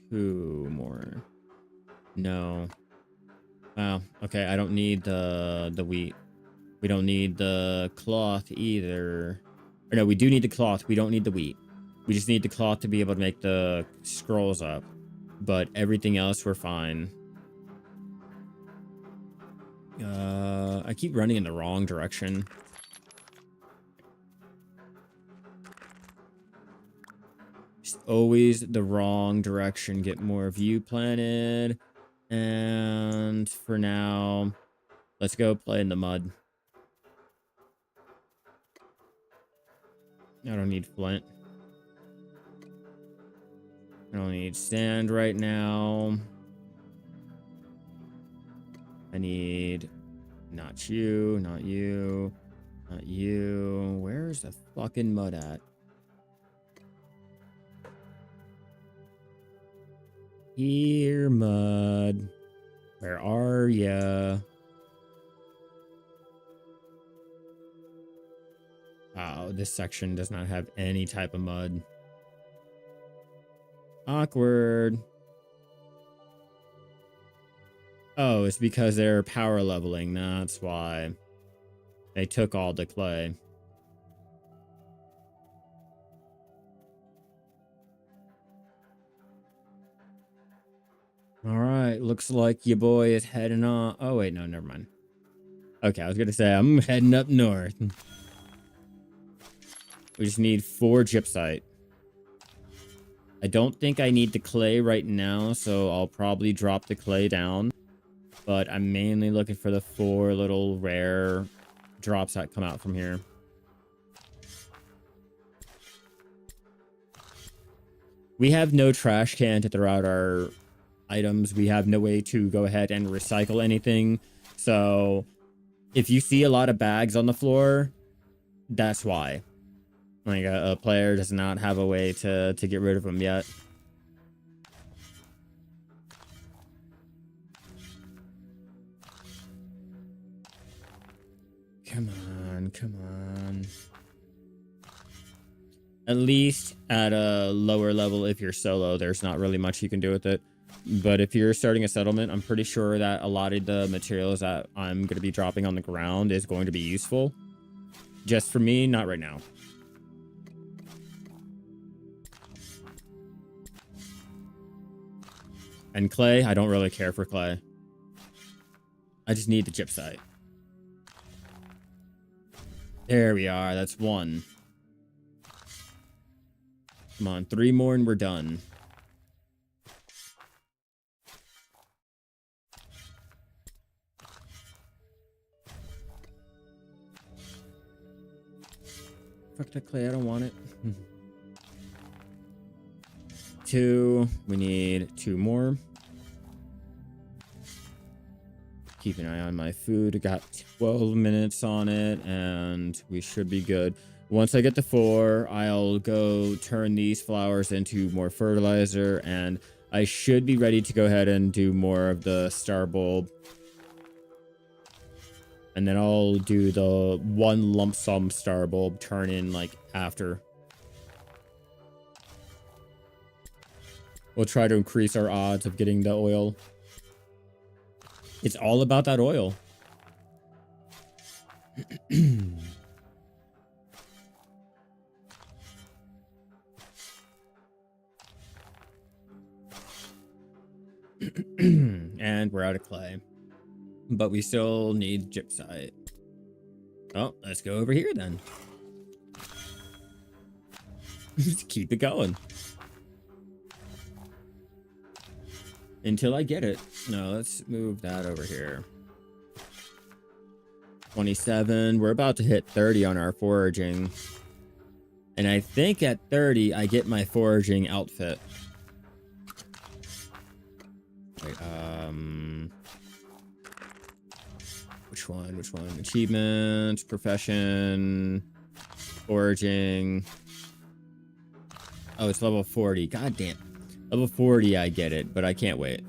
2 more. No. Wow. Okay, I don't need the wheat. We don't need the cloth either. Or no, we do need the cloth. We don't need the wheat. We just need the cloth to be able to make the scrolls up. But everything else, we're fine. I keep running in the wrong direction. Just always the wrong direction. Get more of you planted. And for now, let's go play in the mud. I don't need flint. I don't need sand right now. I need not you, not you, not you. Where's the fucking mud at? Here, mud. Where are ya? Oh, this section does not have any type of mud. Awkward. Oh, it's because they're power leveling. That's why. They took all the clay. All right, looks like your boy is heading on. Oh, wait, no, never mind. Okay, I was going to say, I'm heading up north. We just need 4 gypsite. I don't think I need the clay right now, so I'll probably drop the clay down. But I'm mainly looking for the 4 little rare drops that come out from here. We have no trash can to throw out our items. We have no way to go ahead and recycle anything. So if you see a lot of bags on the floor, that's why. Like a player does not have a way to get rid of them yet. Come on, come on. At least at a lower level, if you're solo, there's not really much you can do with it. But if you're starting a settlement, I'm pretty sure that a lot of the materials that I'm going to be dropping on the ground is going to be useful. Just for me, not right now. And clay, I don't really care for clay. I just need the gypsite. There we are. That's 1. Come on, 3 more and we're done. Fuck that clay, I don't want it. 2. We need 2 more. Keep an eye on my food. I got 12 minutes on it, and we should be good. Once I get to 4, I'll go turn these flowers into more fertilizer, and I should be ready to go ahead and do more of the star bulb. And then I'll do the one lump sum star bulb turn in like after. We'll try to increase our odds of getting the oil. It's all about that oil. And we're out of clay. But we still need gypsite. Oh, let's go over here then. Just keep it going. Until I get it. No, let's move that over here. 27. We're about to hit 30 on our foraging. And I think at 30, I get my foraging outfit. Wait, which one? Which one? Achievement, profession, foraging. Oh, it's level 40. God damn. Level 40, I get it, but I can't wait.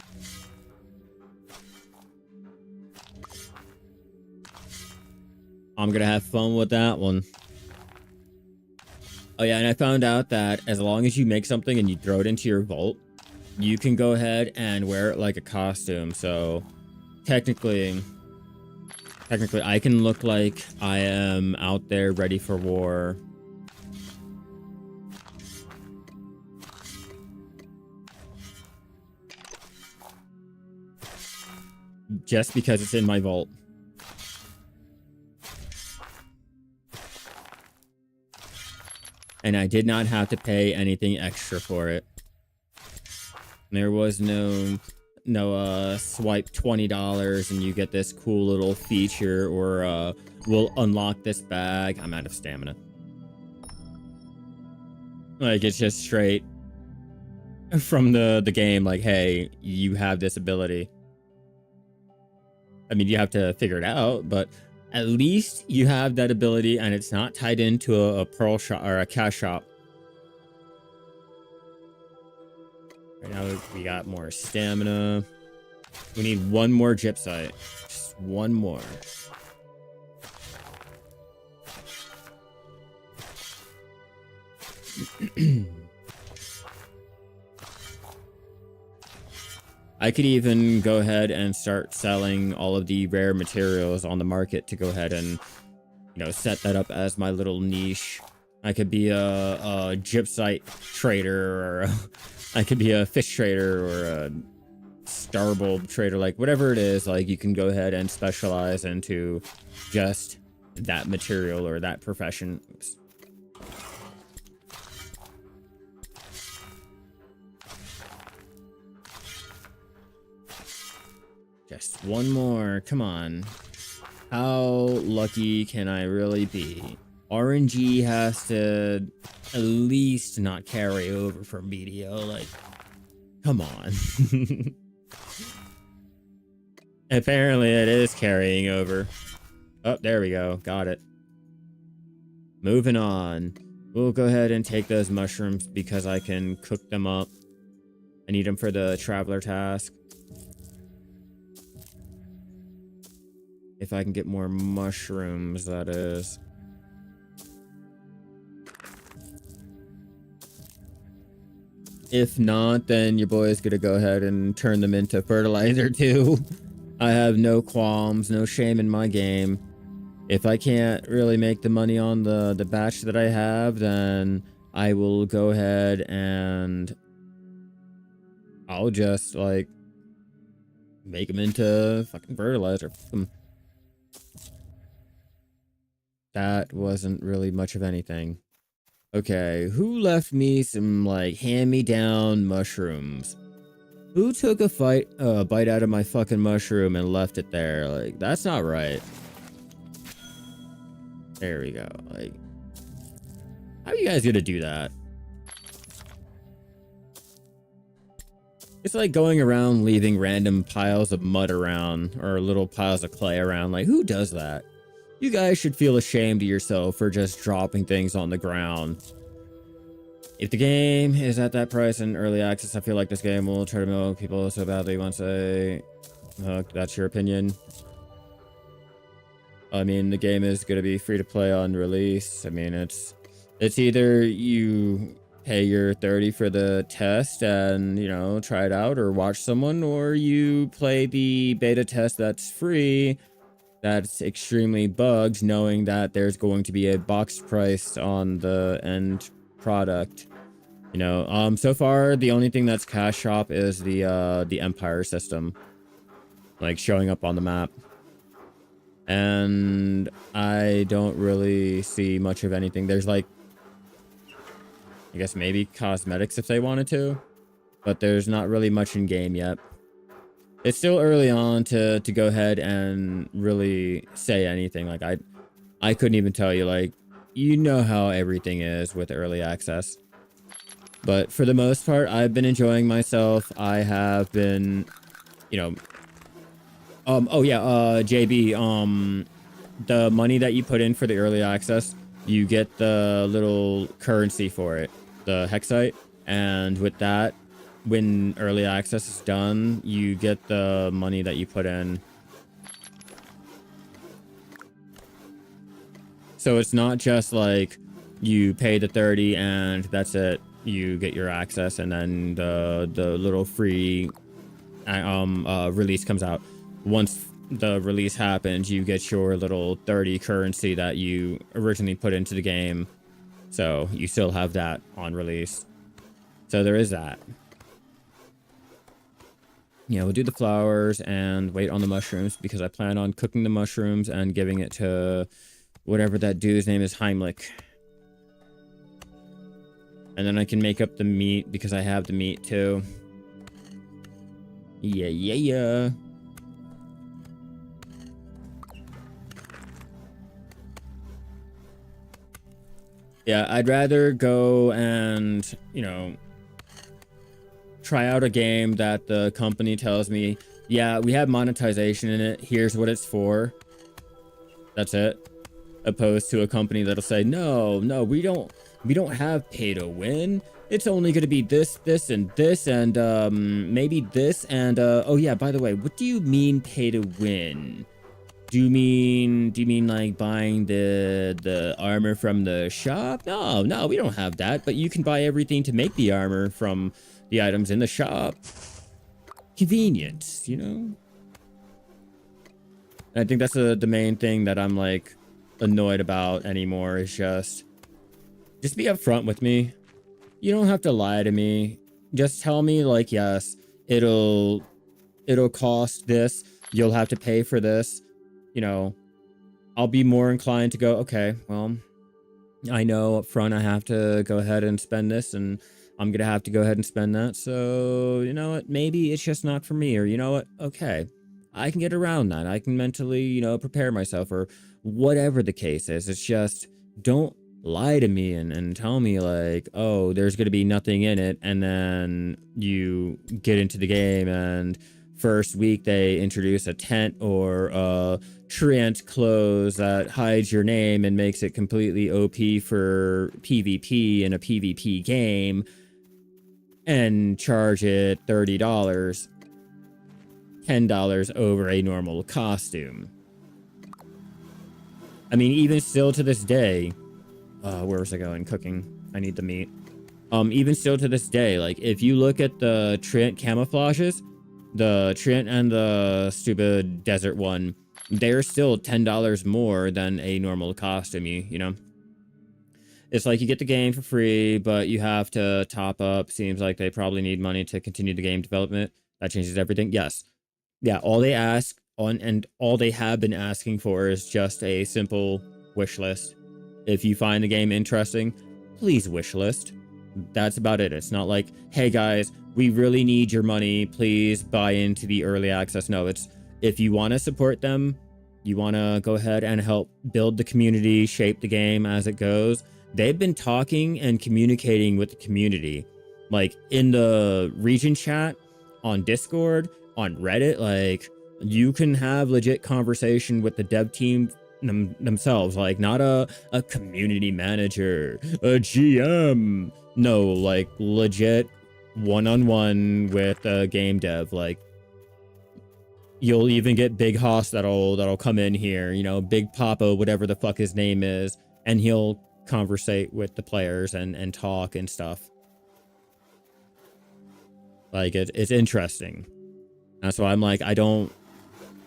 I'm gonna have fun with that one. Oh yeah, and I found out that as long as you make something and you throw it into your vault, you can go ahead and wear it like a costume. So technically I can look like I am out there ready for war. Just because it's in my vault. And I did not have to pay anything extra for it. There was no swipe $20 and you get this cool little feature, or we'll unlock this bag. I'm out of stamina. Like, it's just straight from the game, like, hey, you have this ability. I mean, you have to figure it out, but at least you have that ability and it's not tied into a pearl shop or a cash shop. Right now we got more stamina. We need one more gypsite. Just one more. I could even go ahead and start selling all of the rare materials on the market to go ahead and, you know, set that up as my little niche. I could be a gypsite trader, or I could be a fish trader, or a star bulb trader, like whatever it is. Like, you can go ahead and specialize into just that material or that profession. Oops. Just one more. Come on. How lucky can I really be? RNG has to at least not carry over from BDO. Like, come on. Apparently it is carrying over. Oh, there we go. Got it. Moving on. We'll go ahead and take those mushrooms because I can cook them up. I need them for the traveler task. If I can get more mushrooms, that is. If not, then your boy is gonna go ahead and turn them into fertilizer too. I have no qualms, no shame in my game. If I can't really make the money on the batch that I have, then I will go ahead and I'll just, like, make them into fucking fertilizer. That wasn't really much of anything. Okay, who left me some, like, hand-me-down mushrooms? Who took a bite out of my fucking mushroom and left it there? Like, that's not right. There we go. Like, how are you guys gonna do that? It's like going around leaving random piles of mud around, or little piles of clay around. Like, who does that? You guys should feel ashamed of yourself for just dropping things on the ground. If the game is at that price in early access, I feel like this game will try to milk people so badly once they hook. That's your opinion. I mean, the game is going to be free to play on release. I mean, it's either you pay your 30 for the test and, you know, try it out or watch someone, or you play the beta test that's free, that's extremely bugged, knowing that there's going to be a boxed price on the end product. You know, so far the only thing that's cash shop is the Empire system, like showing up on the map. And I don't really see much of anything. There's like, I guess maybe cosmetics if they wanted to, but there's not really much in game yet. It's still early on to go ahead and really say anything. Like I couldn't even tell you, like, you know how everything is with early access. But for the most part, I've been enjoying myself. I have been, you know, oh yeah, JB, the money that you put in for the early access, you get the little currency for it, the hexite, and with that, when early access is done, you get the money that you put in. So it's not just like you pay the 30 and that's it. You get your access, and then the little free release comes out. Once the release happens, you get your little 30 currency that you originally put into the game. So you still have that on release. So there is that. Yeah, we'll do the flowers and wait on the mushrooms because I plan on cooking the mushrooms and giving it to whatever that dude's name is, Heimlich. And then I can make up the meat because I have the meat too. Yeah. Yeah, I'd rather go and, you know, try out a game that the company tells me, yeah, we have monetization in it. Here's what it's for. That's it. Opposed to a company that'll say, no, we don't have pay to win. It's only going to be this, and this, and maybe this, and oh yeah, by the way, what do you mean pay to win? Do you mean like buying the armor from the shop? No, we don't have that, but you can buy everything to make the armor from the items in the shop. Convenience, you know? And I think that's the main thing that I'm like annoyed about anymore, is just be upfront with me. You don't have to lie to me. Just tell me, like, yes, it'll cost this. You'll have to pay for this. You know, I'll be more inclined to go, okay, well, I know up front I have to go ahead and spend this, and I'm going to have to go ahead and spend that. So, you know what, maybe it's just not for me, or you know what, okay, I can get around that. I can mentally, you know, prepare myself, or whatever the case is. It's just, don't lie to me and tell me like, oh, there's going to be nothing in it. And then you get into the game and first week they introduce a tent or a treant clothes that hides your name and makes it completely OP for PvP in a PvP game, and charge it $30, $10 over a normal costume. I mean, even still to this day, where was I going? Cooking. I need the meat. Even still to this day, like, if you look at the treant camouflages, the treant and the stupid desert one, they're still $10 more than a normal costume, you know? It's like you get the game for free, but you have to top up. Seems like they probably need money to continue the game development. That changes everything. Yes. Yeah, all they ask on, and all they have been asking for, is just a simple wish list. If you find the game interesting, please wish list. That's about it. It's not like, hey guys, we really need your money, please buy into the early access. No, it's, if you want to support them, you want to go ahead and help build the community, shape the game as it goes. They've been talking and communicating with the community, like in the region chat, on Discord, on Reddit. Like, you can have legit conversation with the dev team themselves, like not a community manager, a GM, No, like legit one-on-one with a game dev. Like you'll even get Big Hoss that'll come in here, you know, Big Papa, whatever the fuck his name is, and he'll conversate with the players and talk and stuff. Like it's interesting. That's why I'm like, I don't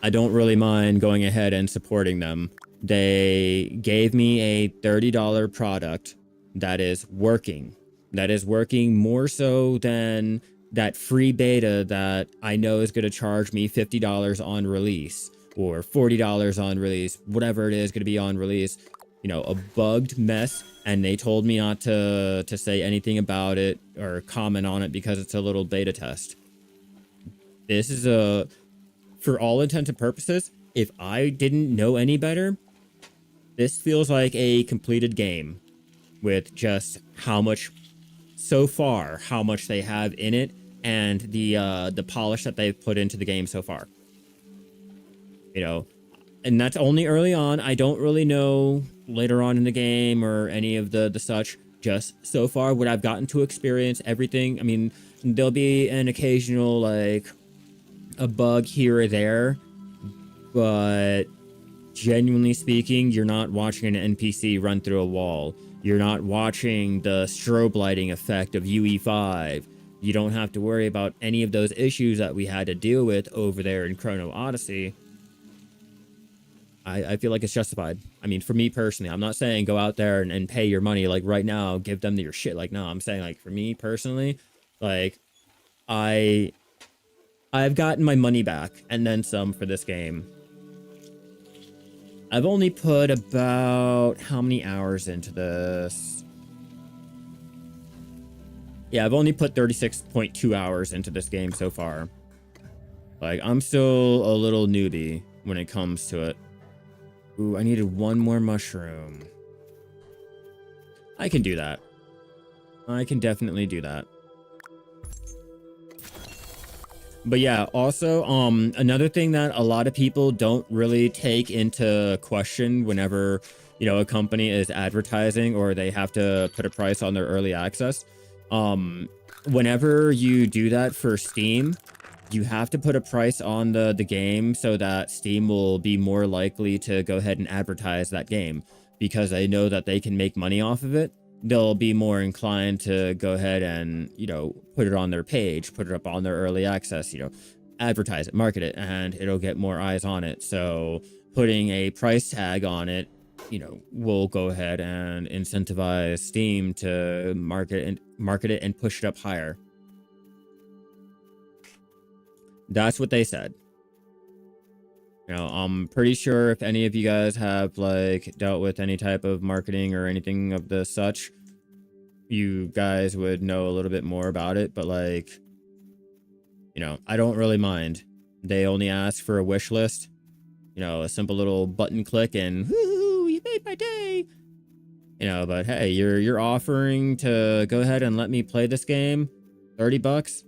really mind going ahead and supporting them. They gave me a $30 product that is working. That is working more so than that free beta that I know is going to charge me $50 on release or $40 on release, whatever it is going to be on release. You know, a bugged mess, and they told me not to say anything about it or comment on it because it's a little beta test. This is a, for all intents and purposes, if I didn't know any better, this feels like a completed game with just how much, so far, how much they have in it and the polish that they've put into the game so far. You know, and that's only early on. I don't really know later on in the game or any of the such. Just so far, what I've gotten to experience, everything. I mean, there'll be an occasional, like, a bug here or there, but genuinely speaking, you're not watching an NPC run through a wall. You're not watching the strobe lighting effect of UE5. You don't have to worry about any of those issues that we had to deal with over there in Chrono Odyssey. I feel like it's justified. I mean, for me personally, I'm not saying go out there and pay your money, like, right now, give them your shit. Like, no, I'm saying, like, for me personally, like, I've gotten my money back and then some for this game. I've only put about how many hours into this? Yeah, I've only put 36.2 hours into this game so far. Like, I'm still a little newbie when it comes to it. Ooh, I needed one more mushroom. I can do that. I can definitely do that. But yeah, also, another thing that a lot of people don't really take into question whenever, you know, a company is advertising or they have to put a price on their early access. Whenever you do that for Steam, you have to put a price on the game so that Steam will be more likely to go ahead and advertise that game because they know that they can make money off of it. They'll be more inclined to go ahead and, you know, put it on their page, put it up on their early access, you know, advertise it, market it, and it'll get more eyes on it. So putting a price tag on it, you know, will go ahead and incentivize Steam to market it and push it up higher. That's what they said. You know, I'm pretty sure if any of you guys have, like, dealt with any type of marketing or anything of the such, you guys would know a little bit more about it. But, like, you know, I don't really mind. They only ask for a wish list. You know, a simple little button click and, woohoo, you made my day. You know, but hey, you're offering to go ahead and let me play this game, $30.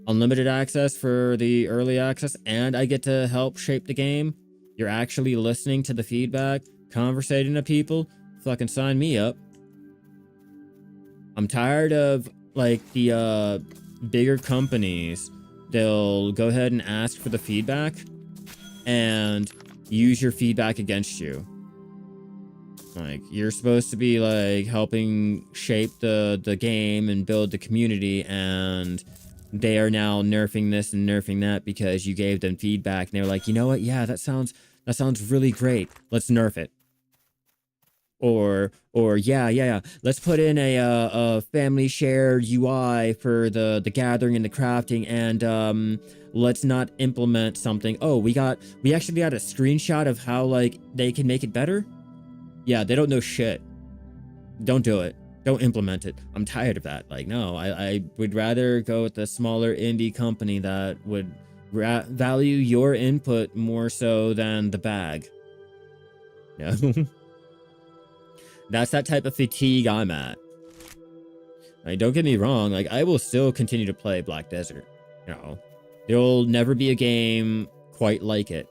Unlimited access for the early access, and I get to help shape the game. You're actually listening to the feedback, conversating to people. Fucking sign me up. I'm tired of, like, the bigger companies. They'll go ahead and ask for the feedback and use your feedback against you. Like, you're supposed to be, like, helping shape the game and build the community, and they are now nerfing this and nerfing that because you gave them feedback. And they were like, you know what? Yeah, that sounds really great. Let's nerf it. Or yeah. Let's put in a family shared UI for the gathering and the crafting, and let's not implement something. Oh, we actually got a screenshot of how, like, they can make it better. Yeah, they don't know shit. Don't do it. Don't implement it. I'm tired of that. Like, no, I would rather go with a smaller indie company that would value your input more so than the bag. No. That's that type of fatigue I'm at. Like, don't get me wrong. Like, I will still continue to play Black Desert. You know, there'll never be a game quite like it.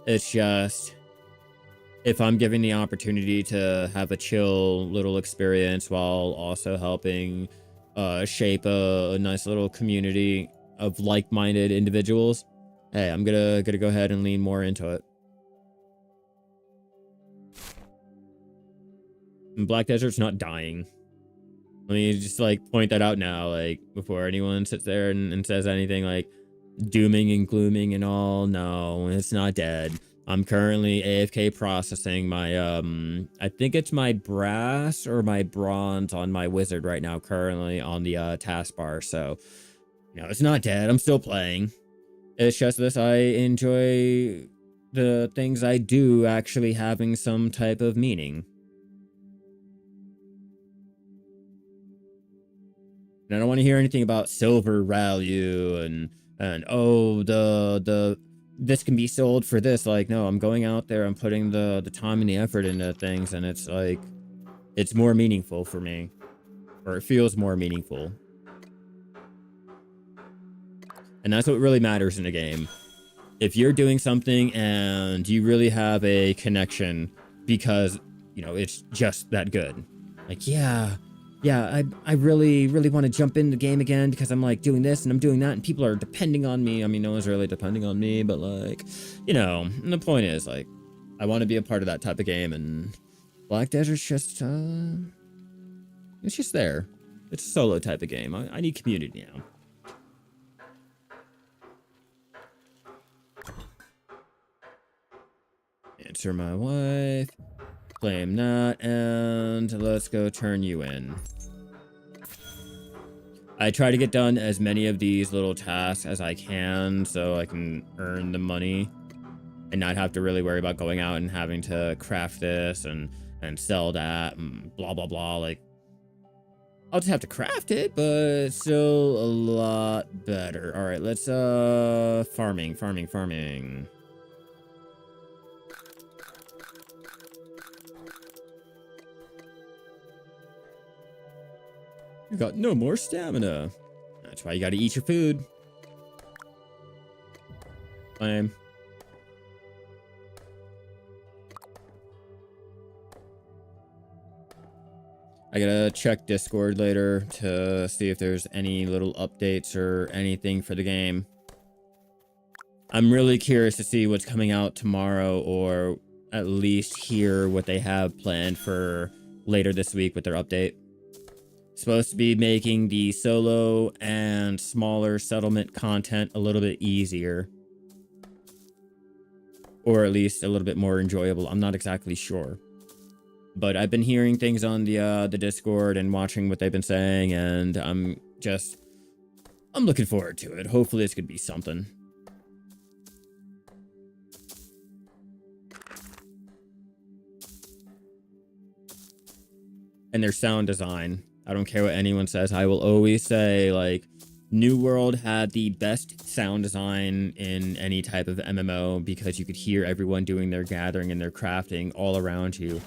It's just, if I'm given the opportunity to have a chill little experience while also helping shape a nice little community of like-minded individuals, hey, I'm gonna go ahead and lean more into it. And Black Desert's not dying. Let me just like point that out now, like before anyone sits there and says anything like dooming and glooming and all. No, it's not dead. I'm currently AFK processing my I think it's my brass or my bronze on my wizard right now, currently on the taskbar. So no, it's not dead. I'm still playing. It's just this, I enjoy the things I do actually having some type of meaning. And I don't want to hear anything about silver value and oh, this can be sold for this. Like, no, I'm going out there, I'm putting the time and the effort into things, and it's like, it's more meaningful for me, or it feels more meaningful. And that's what really matters in a game. If you're doing something and you really have a connection because, you know, it's just that good. Like, yeah, I really want to jump in the game again because I'm like doing this and I'm doing that and people are depending on me. I mean, no one's really depending on me, but like, you know, and the point is like, I want to be a part of that type of game, and Black Desert's just, it's just there. It's a solo type of game. I need community now. Answer my wife. Claim that, and let's go turn you in. I try to get done as many of these little tasks as I can so I can earn the money and not have to really worry about going out and having to craft this and sell that and blah, blah, blah. Like, I'll just have to craft it, but it's still a lot better. All right, let's, farming. You got no more stamina. That's why you gotta eat your food. Lame. I gotta check Discord later to see if there's any little updates or anything for the game. I'm really curious to see what's coming out tomorrow, or at least hear what they have planned for later this week with their update. Supposed to be making the solo and smaller settlement content a little bit easier, or at least a little bit more enjoyable. I'm not exactly sure, but I've been hearing things on the Discord and watching what they've been saying, and I'm looking forward to it. Hopefully this could be something. And their sound design, I don't care what anyone says. I will always say, like, New World had the best sound design in any type of MMO because you could hear everyone doing their gathering and their crafting all around you.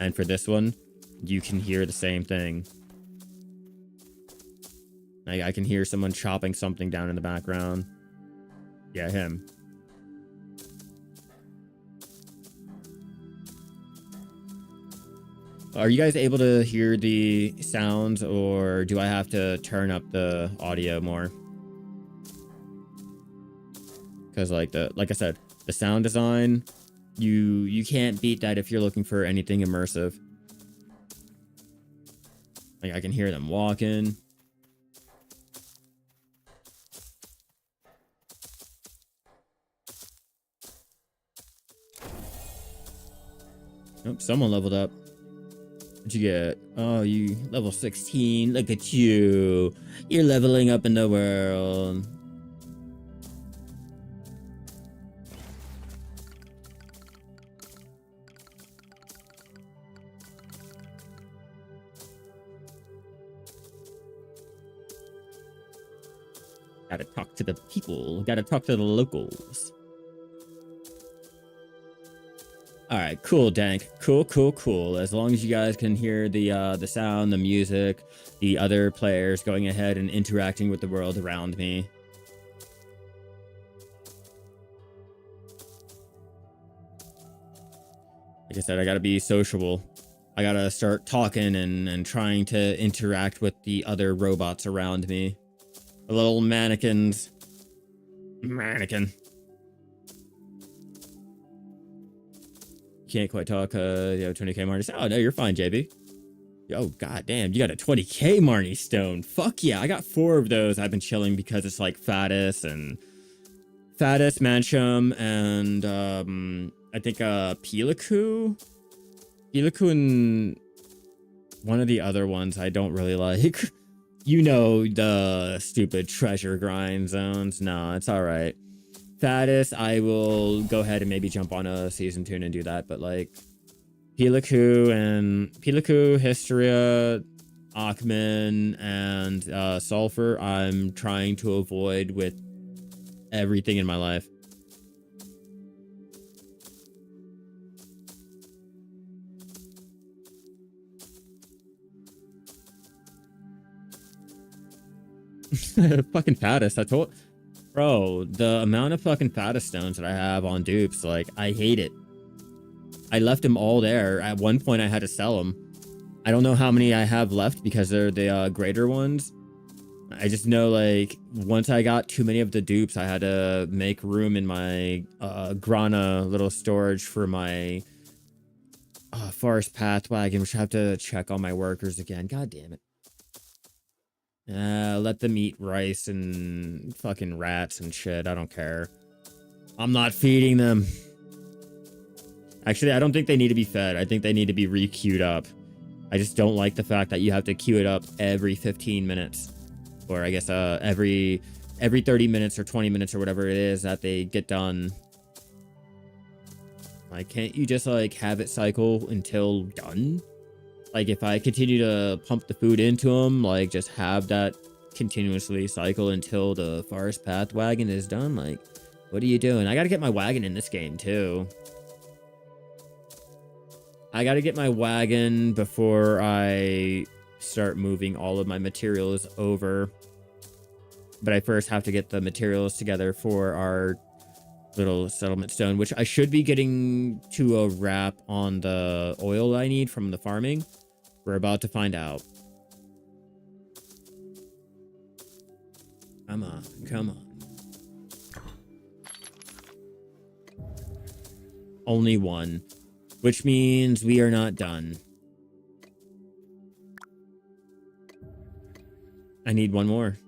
And for this one, you can hear the same thing. I can hear someone chopping something down in the background. Yeah, him. Are you guys able to hear the sounds, or do I have to turn up the audio more? Because like I said, the sound design, you can't beat that if you're looking for anything immersive. Like, I can hear them walking. Oh, someone leveled up. What'd you get? Oh, you level 16. Look at you. You're leveling up in the world. Gotta talk to the people. Gotta talk to the locals. All right, cool, Dank. Cool. As long as you guys can hear the sound, the music, the other players going ahead and interacting with the world around me. Like I said, I gotta be sociable. I gotta start talking and trying to interact with the other robots around me. The little mannequins. Mannequin. Can't quite talk, you know, 20k Marnie. Oh, no, you're fine, JB. Oh, goddamn, you got a 20k Marnie stone. Fuck yeah, I got 4 of those. I've been chilling because it's like Faddis, Manchum, and, I think, Peliku? Peliku and one of the other ones I don't really like. You know, the stupid treasure grind zones. No, it's alright. Faddis, I will go ahead and maybe jump on a season 2 and do that, but like Peliku, Hysteria, Ackman, and Sulfur, I'm trying to avoid with everything in my life. Fucking Faddis, I told... Bro, the amount of fucking Faddis stones that I have on dupes, like, I hate it. I left them all there. At one point, I had to sell them. I don't know how many I have left because they're the greater ones. I just know, like, once I got too many of the dupes, I had to make room in my Grana little storage for my Forest Path wagon, which I have to check on my workers again. God damn it. Let them eat rice and fucking rats and shit. I don't care. I'm not feeding them. Actually, I don't think they need to be fed. I think they need to be re-queued up. I just don't like the fact that you have to queue it up every 15 minutes. Or I guess every 30 minutes or 20 minutes or whatever it is that they get done. Like, can't you just like have it cycle until done? Like, if I continue to pump the food into them, like, just have that continuously cycle until the Forest Path wagon is done. Like, what are you doing? I gotta get my wagon in this game, too. I gotta get my wagon before I start moving all of my materials over. But I first have to get the materials together for our little settlement stone, which I should be getting to a wrap on the oil I need from the farming. We're about to find out. Come on, come on. Only one, which means we are not done. I need one more.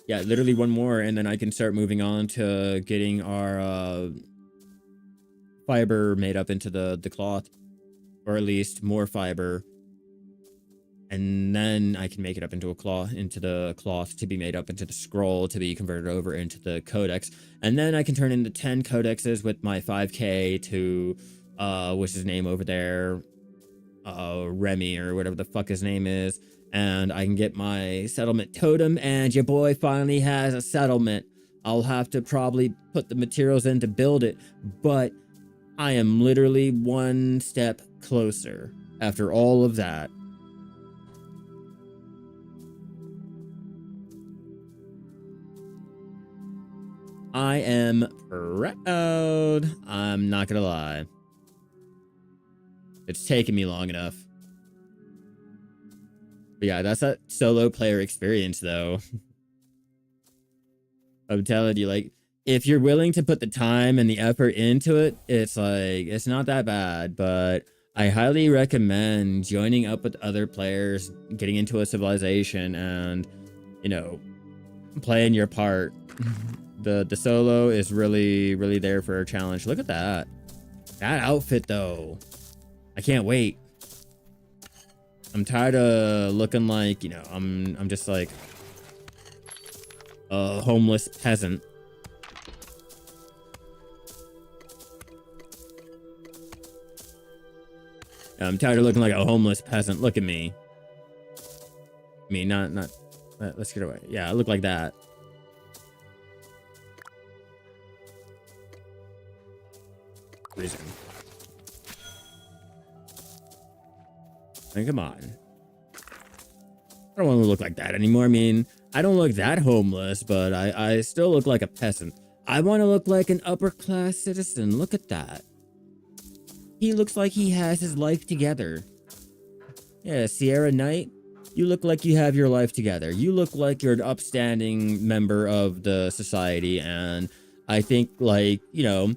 Yeah, literally one more, and then I can start moving on to getting our fiber made up into the cloth, or at least more fiber, and then I can make it up into the cloth to be made up into the scroll to be converted over into the Codex, and then I can turn into 10 codexes with my 5k to what's his name over there, Remy or whatever the fuck his name is, and I can get my settlement totem, and your boy finally has a settlement. I'll have to probably put the materials in to build it, but I am literally one step closer after all of that. I am proud. I'm not gonna lie. It's taken me long enough. But yeah, that's that solo player experience, though. I'm telling you, like, if you're willing to put the time and the effort into it, it's like, it's not that bad, but I highly recommend joining up with other players, getting into a civilization, and, you know, playing your part. The solo is really, really there for a challenge. Look at that. That outfit, though. I can't wait. I'm tired of looking like, you know, I'm just like a homeless peasant. I'm tired of looking like a homeless peasant. Look at me. I mean, not, let's get away. Yeah, I look like that. Reason. Come on. I don't want to look like that anymore. I mean, I don't look that homeless, but I still look like a peasant. I want to look like an upper class citizen. Look at that. He looks like he has his life together. Yeah, Sierra Knight, you look like you have your life together. You look like you're an upstanding member of the society, and I think, like, you know,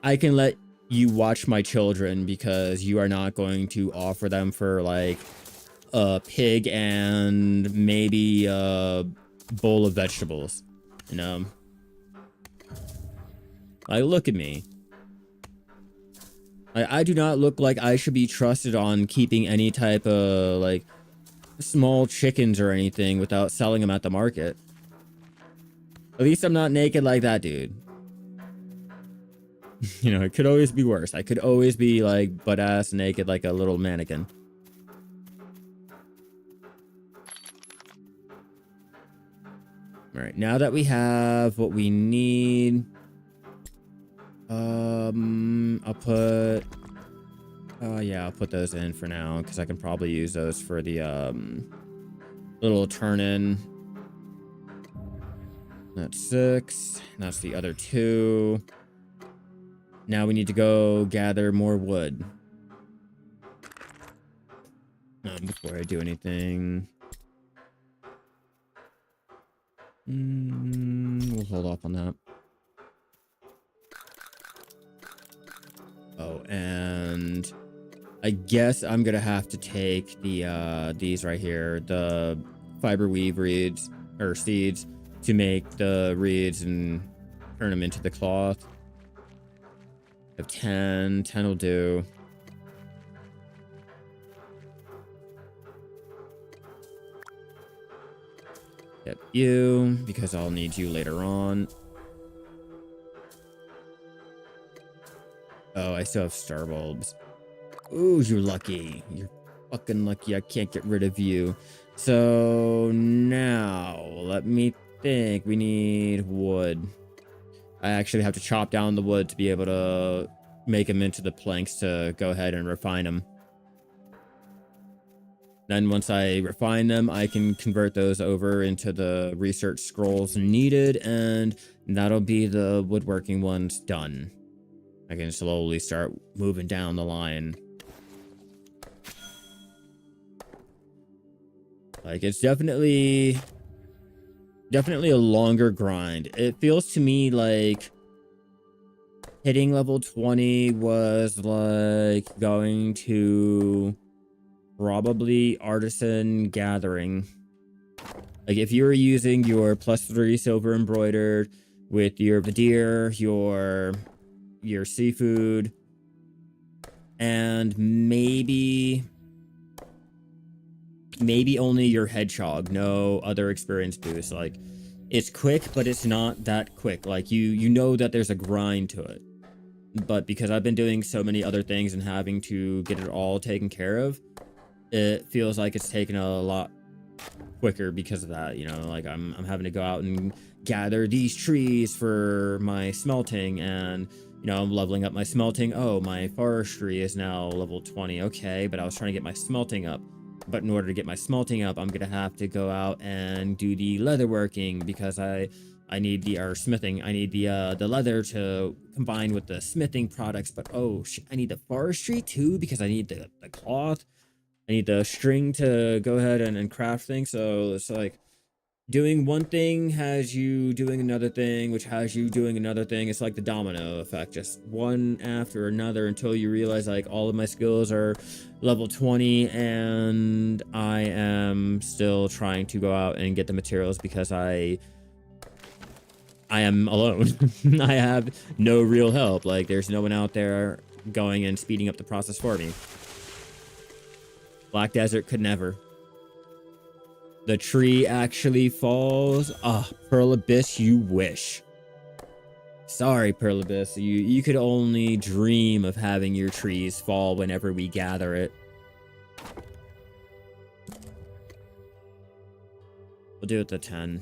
I can let you watch my children because you are not going to offer them for, like, a pig and maybe a bowl of vegetables, you know? Like, look at me. I do not look like I should be trusted on keeping any type of, like, small chickens or anything without selling them at the market. At least I'm not naked like that dude. You know, it could always be worse. I could always be, like, butt-ass naked like a little mannequin. Alright, now that we have what we need... I'll put... yeah, I'll put those in for now, because I can probably use those for the, little turn-in. That's 6. That's the other 2. Now we need to go gather more wood. Before I do anything... we'll hold off on that. Oh, and I guess I'm gonna have to take the these right here, the fiber weave reeds or seeds, to make the reeds and turn them into the cloth. I have 10. 10 will do. Yep, you, because I'll need you later on. Oh, I still have star bulbs. Ooh, you're lucky. You're fucking lucky I can't get rid of you. So now, let me think. We need wood. I actually have to chop down the wood to be able to make them into the planks to go ahead and refine them. Then once I refine them, I can convert those over into the research scrolls needed, and that'll be the woodworking ones done. I can slowly start moving down the line. Like, it's definitely a longer grind. It feels to me like hitting level 20 was like going to probably artisan gathering. Like, if you were using your +3 silver embroidered with your deer, your seafood, and maybe only your hedgehog, no other experience boost. Like, it's quick, but it's not that quick. Like, you know that there's a grind to it, but because I've been doing so many other things and having to get it all taken care of, it feels like it's taken a lot quicker because of that. You know, like, I'm having to go out and gather these trees for my smelting, and you know, I'm leveling up my smelting. Oh, my forestry is now level 20. Okay, but I was trying to get my smelting up. But in order to get my smelting up, I'm gonna have to go out and do the leatherworking, because I need the smithing. I need the leather to combine with the smithing products. But oh, I need the forestry too, because I need the cloth. I need the string to go ahead and craft things. So it's like doing one thing has you doing another thing, which has you doing another thing. It's like the domino effect, just one after another, until you realize, like, all of my skills are level 20 and I am still trying to go out and get the materials because I am alone. I have no real help. Like, there's no one out there going and speeding up the process for me. Black Desert could never. The tree actually falls. Ah, Pearl Abyss, you wish. Sorry, Pearl Abyss. You could only dream of having your trees fall whenever we gather it. We'll do it to 10.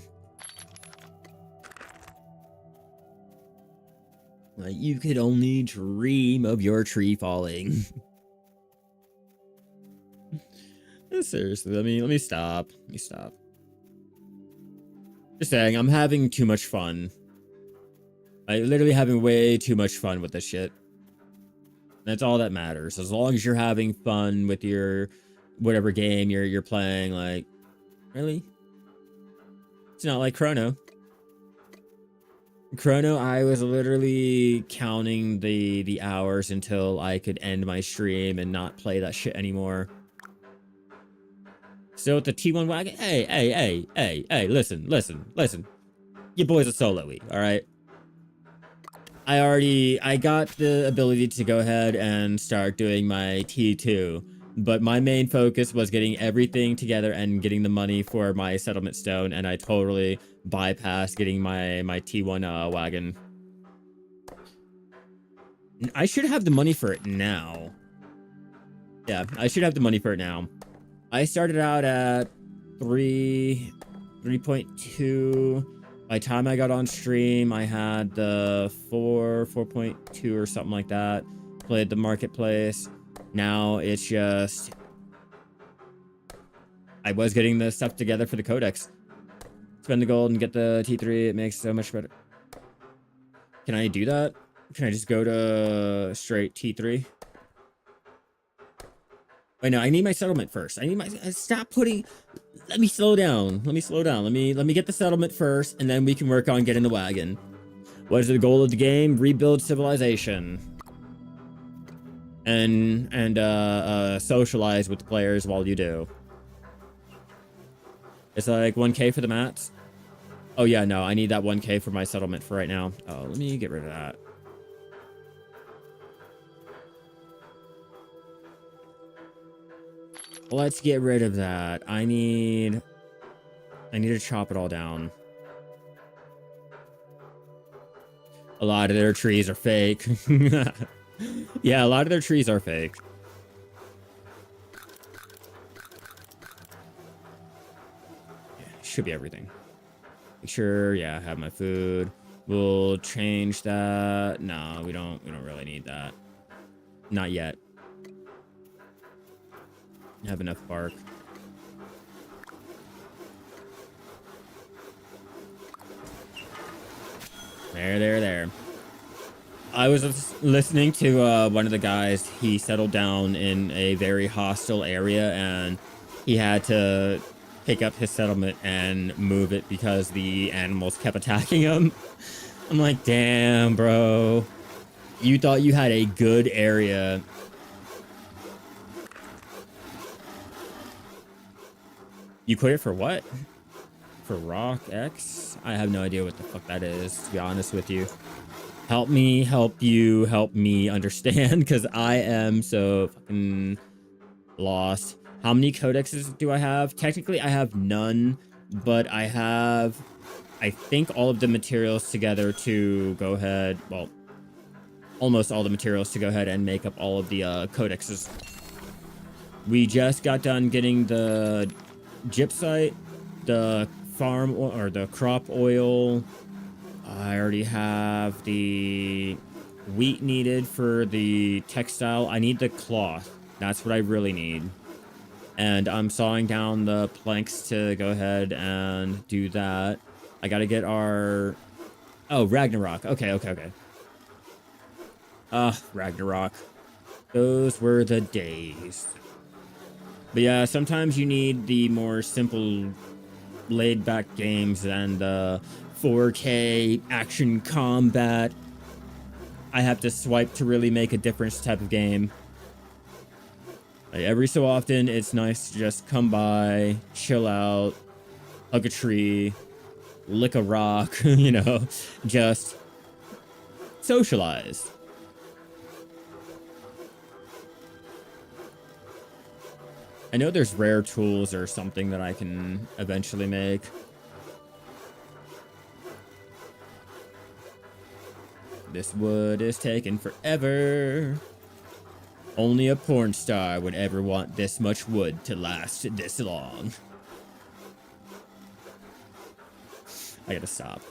Like, you could only dream of your tree falling. Seriously, let me stop. Let me stop. Just saying, I'm having too much fun. Like literally having way too much fun with this shit. That's all that matters. As long as you're having fun with your whatever game you're playing, like really? It's not like Chrono. Chrono, I was literally counting the hours until I could end my stream and not play that shit anymore. So with the T1 wagon, hey, listen. Your boy's a solo-y, all right? I got the ability to go ahead and start doing my T2, but my main focus was getting everything together and getting the money for my settlement stone, and I totally bypassed getting my T1 wagon. I should have the money for it now. Yeah, I should have the money for it now. I started out at 3.2. By the time I got on stream, I had the 4.2 or something like that. Played the marketplace. Now it's just... I was getting the stuff together for the Codex. Spend the gold and get the T3. It makes so much better. Can I do that? Can I just go to straight T3? Wait, no, I need my settlement first. I need my... Stop putting... Let me slow down. Let me get the settlement first, and then we can work on getting the wagon. What is the goal of the game? Rebuild civilization. And socialize with the players while you do. It's like 1K for the mats. Oh yeah, no, I need that 1K for my settlement for right now. Oh, let me get rid of that. Let's get rid of that. I need to chop it all down. A lot of their trees are fake. Yeah, a lot of their trees are fake. Yeah, should be everything. Make sure, yeah, I have my food. We'll change that. No, we don't really need that. Not yet. Have enough bark. There. I was listening to one of the guys. He settled down in a very hostile area, and he had to pick up his settlement and move it because the animals kept attacking him. I'm like, damn, bro. You thought you had a good area. You quit it for what? For Rock X? I have no idea what the fuck that is, to be honest with you. Help me, help you, help me understand, because I am so fucking lost. How many codexes do I have? Technically, I have none, but I have, I think, all of the materials together to go ahead, well, almost all the materials to go ahead and make up all of the codexes. We just got done getting the gypsite, the farm or the crop oil. I already have the wheat needed for the textile. I need the cloth. That's what I really need. And I'm sawing down the planks to go ahead and do that. I gotta get our... Oh, Ragnarok. Okay. Ragnarok. Those were the days. But yeah, sometimes you need the more simple, laid-back games than the 4K action combat. I have to swipe to really make a difference type of game. Like, every so often, it's nice to just come by, chill out, hug a tree, lick a rock, you know, just socialize. I know there's rare tools or something that I can eventually make. This wood is taking forever. Only a porn star would ever want this much wood to last this long. I gotta stop.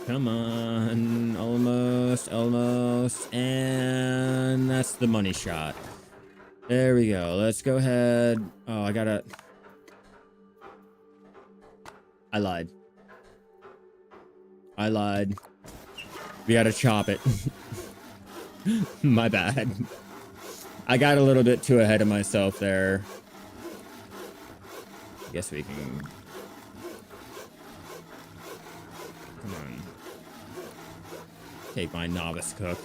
Come on. Almost. And that's the money shot. There we go. Let's go ahead. Oh, I lied. I lied. We gotta chop it. My bad. I got a little bit too ahead of myself there. I guess we can... Come on. Take my novice cook.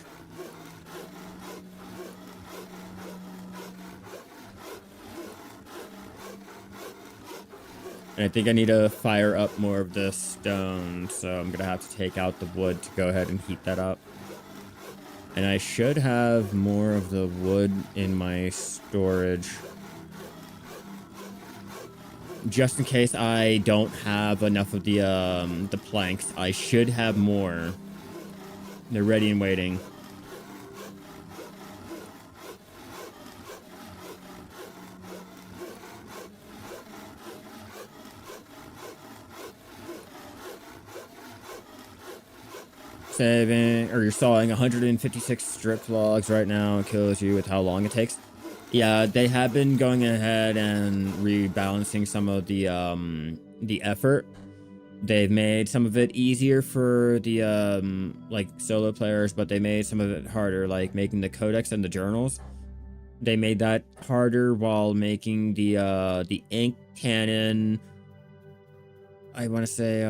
And I think I need to fire up more of the stone, so I'm gonna have to take out the wood to go ahead and heat that up. And I should have more of the wood in my storage. Just in case I don't have enough of the planks, I should have more. They're ready and waiting. Saving, or you're sawing 156 stripped logs right now. It kills you with how long it takes. Yeah, they have been going ahead and rebalancing some of the effort. They've made some of it easier for the like solo players, but they made some of it harder, like making the Codex and the journals. They made that harder while making the ink cannon. I want to say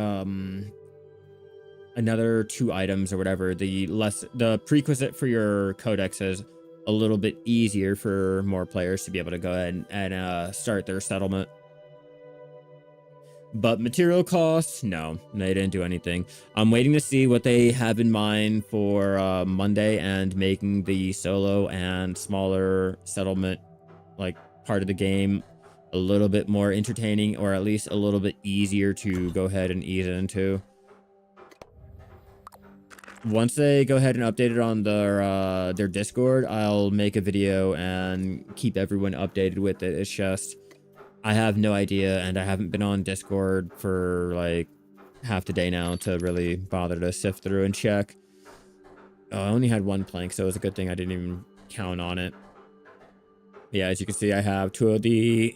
another 2 items or whatever. The prerequisite for your Codex is a little bit easier for more players to be able to go ahead and start their settlement. But material costs, no, they didn't do anything. I'm waiting to see what they have in mind for Monday and making the solo and smaller settlement like part of the game a little bit more entertaining, or at least a little bit easier to go ahead and ease into. Once they go ahead and update it on their Discord, I'll make a video and keep everyone updated with it. It's just I have no idea, and I haven't been on Discord for like half the day now to really bother to sift through and check. Oh, I only had 1 plank, so it was a good thing I didn't even count on it. Yeah, as you can see, I have 2 of the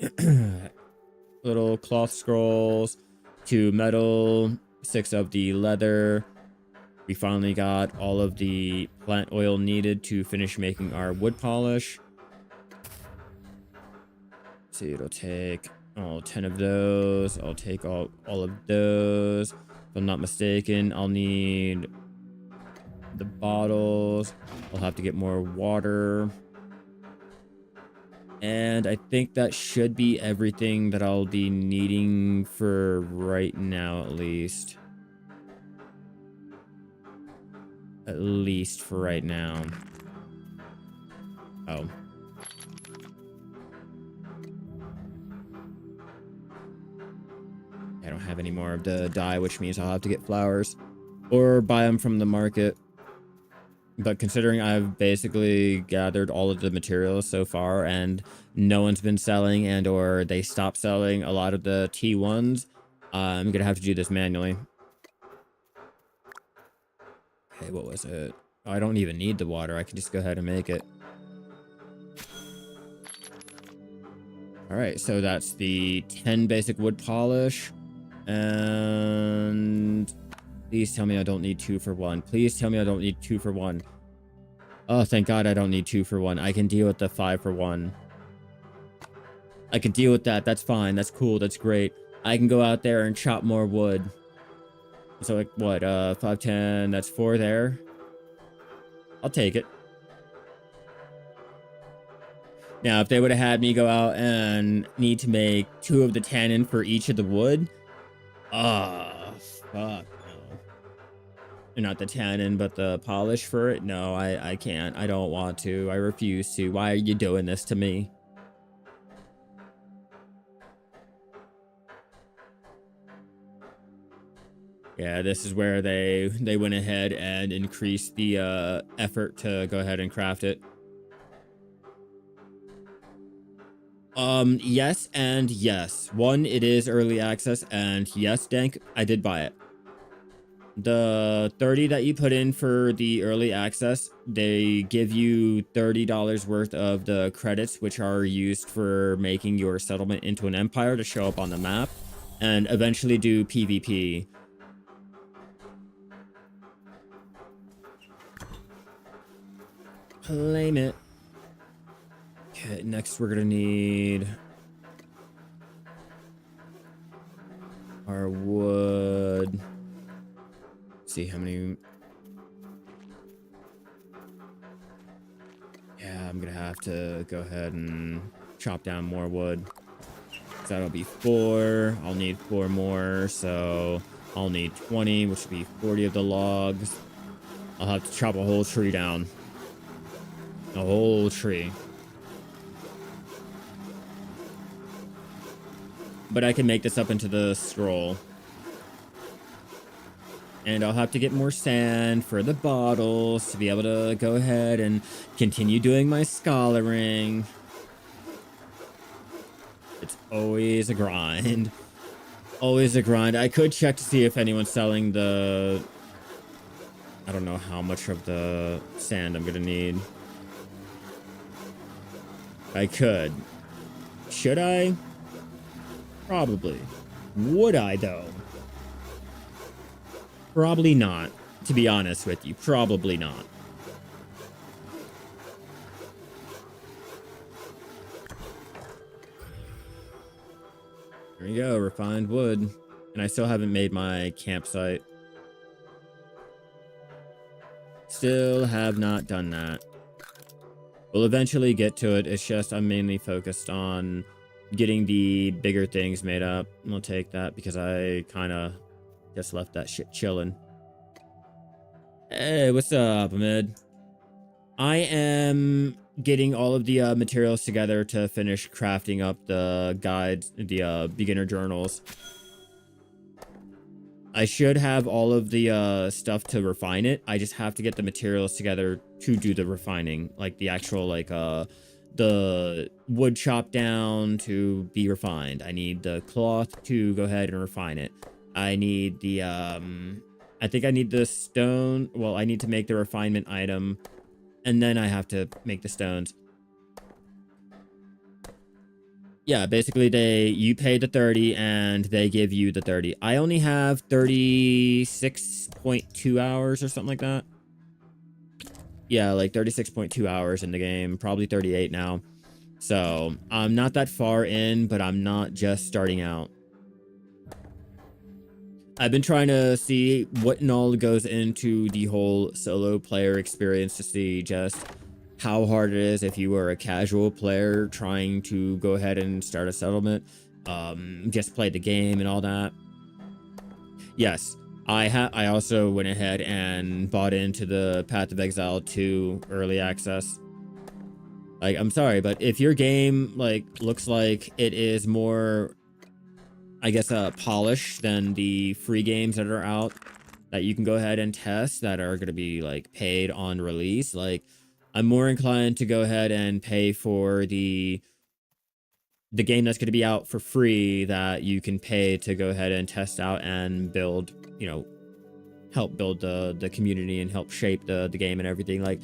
little cloth scrolls, 2 metal, 6 of the leather. We finally got all of the plant oil needed to finish making our wood polish. See, it'll take 10 of those. I'll take all of those. If I'm not mistaken, I'll need the bottles. I'll have to get more water. And I think that should be everything that I'll be needing for right now, at least. At least for right now. Oh. I don't have any more of the dye, which means I'll have to get flowers or buy them from the market. But considering I've basically gathered all of the materials so far and no one's been selling and or they stopped selling a lot of the T1s, I'm gonna have to do this manually. Okay, what was it? Oh, I don't even need the water. I can just go ahead and make it. All right, so that's the 10 basic wood polish. And please tell me I don't need 2 for 1. Please tell me I don't need 2 for 1. Oh, thank God I don't need 2 for 1. I can deal with the 5 for 1. I can deal with that. That's fine. That's cool. That's great. I can go out there and chop more wood. So like what, 5, 10, that's 4 there. I'll take it. Now, if they would have had me go out and need to make 2 of the tannin for each of the wood, fuck no. Not the tannin, but the polish for it. No, I can't. I don't want to. I refuse to. Why are you doing this to me? Yeah, this is where they went ahead and increased the effort to go ahead and craft it. Yes and yes. 1, it is early access, and yes, Dank, I did buy it. The 30 that you put in for the early access, they give you $30 worth of the credits, which are used for making your settlement into an empire to show up on the map and eventually do PvP. Claim it. Okay, next we're gonna need our wood. See how many. Yeah, I'm gonna have to go ahead and chop down more wood. So that'll be 4. I'll need 4 more, so I'll need 20, which will be 40 of the logs. I'll have to chop a whole tree down. A whole tree. But I can make this up into the scroll. And I'll have to get more sand for the bottles to be able to go ahead and continue doing my scholaring. It's always a grind. Always a grind. I could check to see if anyone's selling the... I don't know how much of the sand I'm going to need. I could. Should I? Probably. Would I, though? Probably not. To be honest with you, probably not. There you go, refined wood. And I still haven't made my campsite. Still have not done that. We'll eventually get to it. It's just I'm mainly focused on getting the bigger things made up. We'll take that because I kind of just left that shit chilling. Hey, what's up, Ahmed? I am getting all of the materials together to finish crafting up the guides, the beginner journals. I should have all of the stuff to refine it. I just have to get the materials together to do the refining, like the actual the wood chopped down to be refined. I need the cloth to go ahead and refine it. I need the I think I need the stone. Well, I need to make the refinement item, and then I have to make the stones. Yeah, basically you pay the 30 and they give you the 30. I only have 36.2 hours or something like that. Yeah, like 36.2 hours in the game, probably 38 now. So I'm not that far in, but I'm not just starting out. I've been trying to see what and all goes into the whole solo player experience to see just how hard it is if you were a casual player trying to go ahead and start a settlement, just play the game and all that. Yes, I also went ahead and bought into the Path of Exile 2 early access. Like, I'm sorry, but if your game looks like it is more, I guess, polished than the free games that are out that you can go ahead and test that are going to be like paid on release, like, I'm more inclined to go ahead and pay for the game that's going to be out for free that you can pay to go ahead and test out and build, you know, help build the community and help shape the game and everything. Like,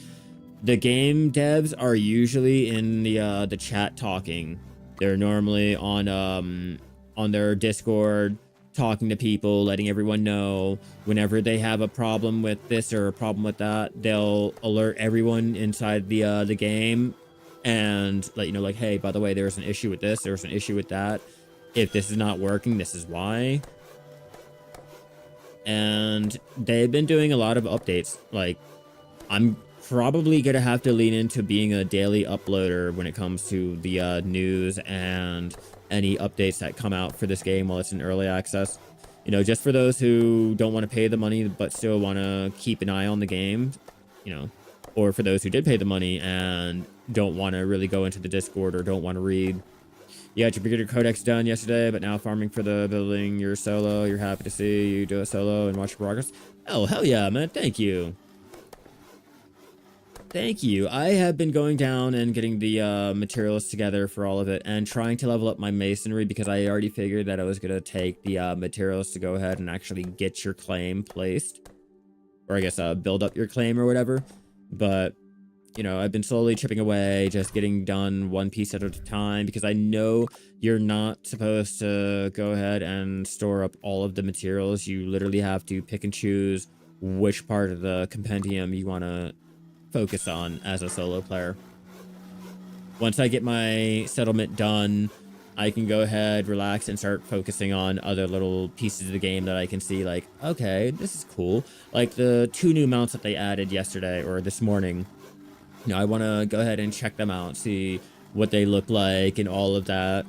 the game devs are usually in the chat talking. They're normally on their Discord talking to people, letting everyone know whenever they have a problem with this or a problem with that. They'll alert everyone inside the game and let you know, like, hey, by the way, there's an issue with this, there's an issue with that. If this is not working, this is why. And they've been doing a lot of updates. Like, I'm probably gonna have to lean into being a daily uploader when it comes to the news and any updates that come out for this game while it's in early access. You know, just for those who don't want to pay the money but still want to keep an eye on the game, you know, or for those who did pay the money and don't want to really go into the Discord or don't want to read. You got your beginner codex done yesterday, but now farming for the building your solo. You're happy to see you do it solo and watch your progress. Oh, hell yeah, man. Thank you. Thank you. I have been going down and getting the materials together for all of it and trying to level up my masonry because I already figured that I was going to take the materials to go ahead and actually get your claim placed. Or I guess build up your claim or whatever. But, you know, I've been slowly chipping away, just getting done one piece at a time because I know you're not supposed to go ahead and store up all of the materials. You literally have to pick and choose which part of the compendium you want to focus on as a solo player. Once I get my settlement done, I can go ahead, relax, and start focusing on other little pieces of the game that I can see like, okay, this is cool. Like the 2 new mounts that they added yesterday or this morning. You know, I want to go ahead and check them out, see what they look like and all of that.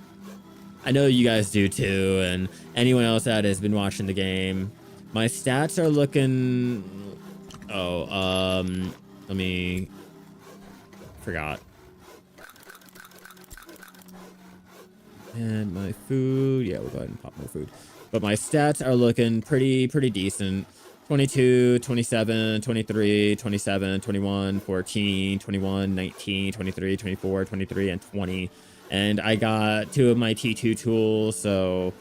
I know you guys do too, and anyone else that has been watching the game. My stats are looking... Oh, let me... Forgot. And my food... Yeah, we'll go ahead and pop more food. But my stats are looking pretty decent. 22, 27, 23, 27, 21, 14, 21, 19, 23, 24, 23, and 20. And I got 2 of my T2 tools, so...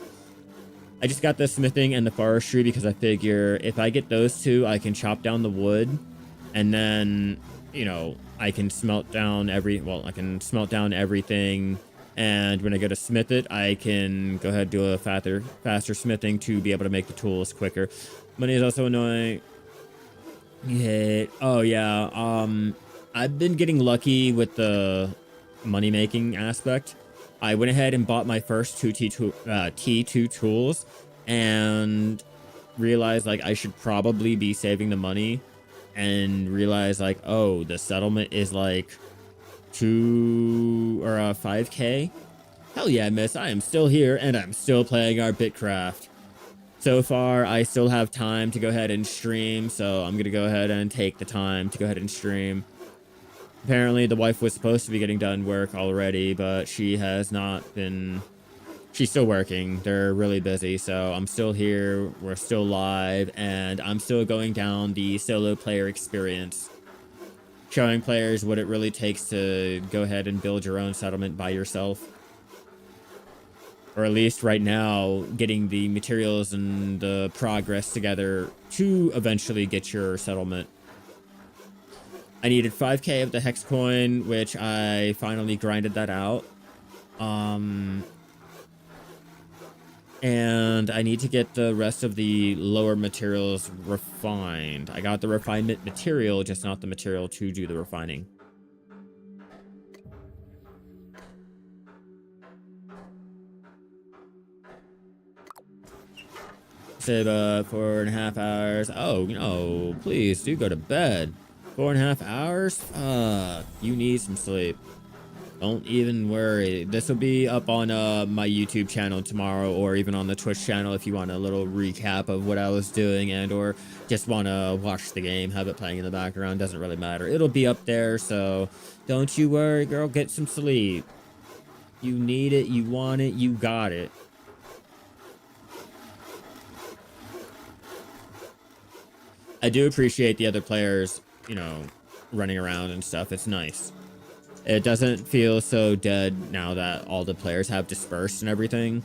I just got the smithing and the forestry because I figure if I get those 2, I can chop down the wood. And then, you know, I can smelt down I can smelt down everything. And when I go to smith it, I can go ahead and do a faster smithing to be able to make the tools quicker. Money is also annoying. Yeah. Oh, yeah. I've been getting lucky with the money-making aspect. I went ahead and bought my first 2 T2 tools and realized, like, I should probably be saving the money and realized, like, oh, the settlement is, like, 5K. Hell yeah, miss. I am still here and I'm still playing our Bitcraft. So far, I still have time to go ahead and stream, so I'm going to go ahead and take the time to go ahead and stream. Apparently, the wife was supposed to be getting done work already, but she has not been... She's still working. They're really busy, so I'm still here. We're still live, and I'm still going down the solo player experience. Showing players what it really takes to go ahead and build your own settlement by yourself. Or at least right now, getting the materials and the progress together to eventually get your settlement. I needed 5K of the hex coin, which I finally grinded that out. And I need to get the rest of the lower materials refined. I got the refinement material, just not the material to do the refining. Save 4.5 hours. Oh, no, please do go to bed. 4.5 hours? You need some sleep. Don't even worry. This will be up on my YouTube channel tomorrow, or even on the Twitch channel if you want a little recap of what I was doing, and or just want to watch the game, have it playing in the background. Doesn't really matter. It'll be up there, so don't you worry, girl. Get some sleep. You need it. You want it. You got it. I do appreciate the other players, you know, running around and stuff. It's nice. It doesn't feel so dead now that all the players have dispersed and everything.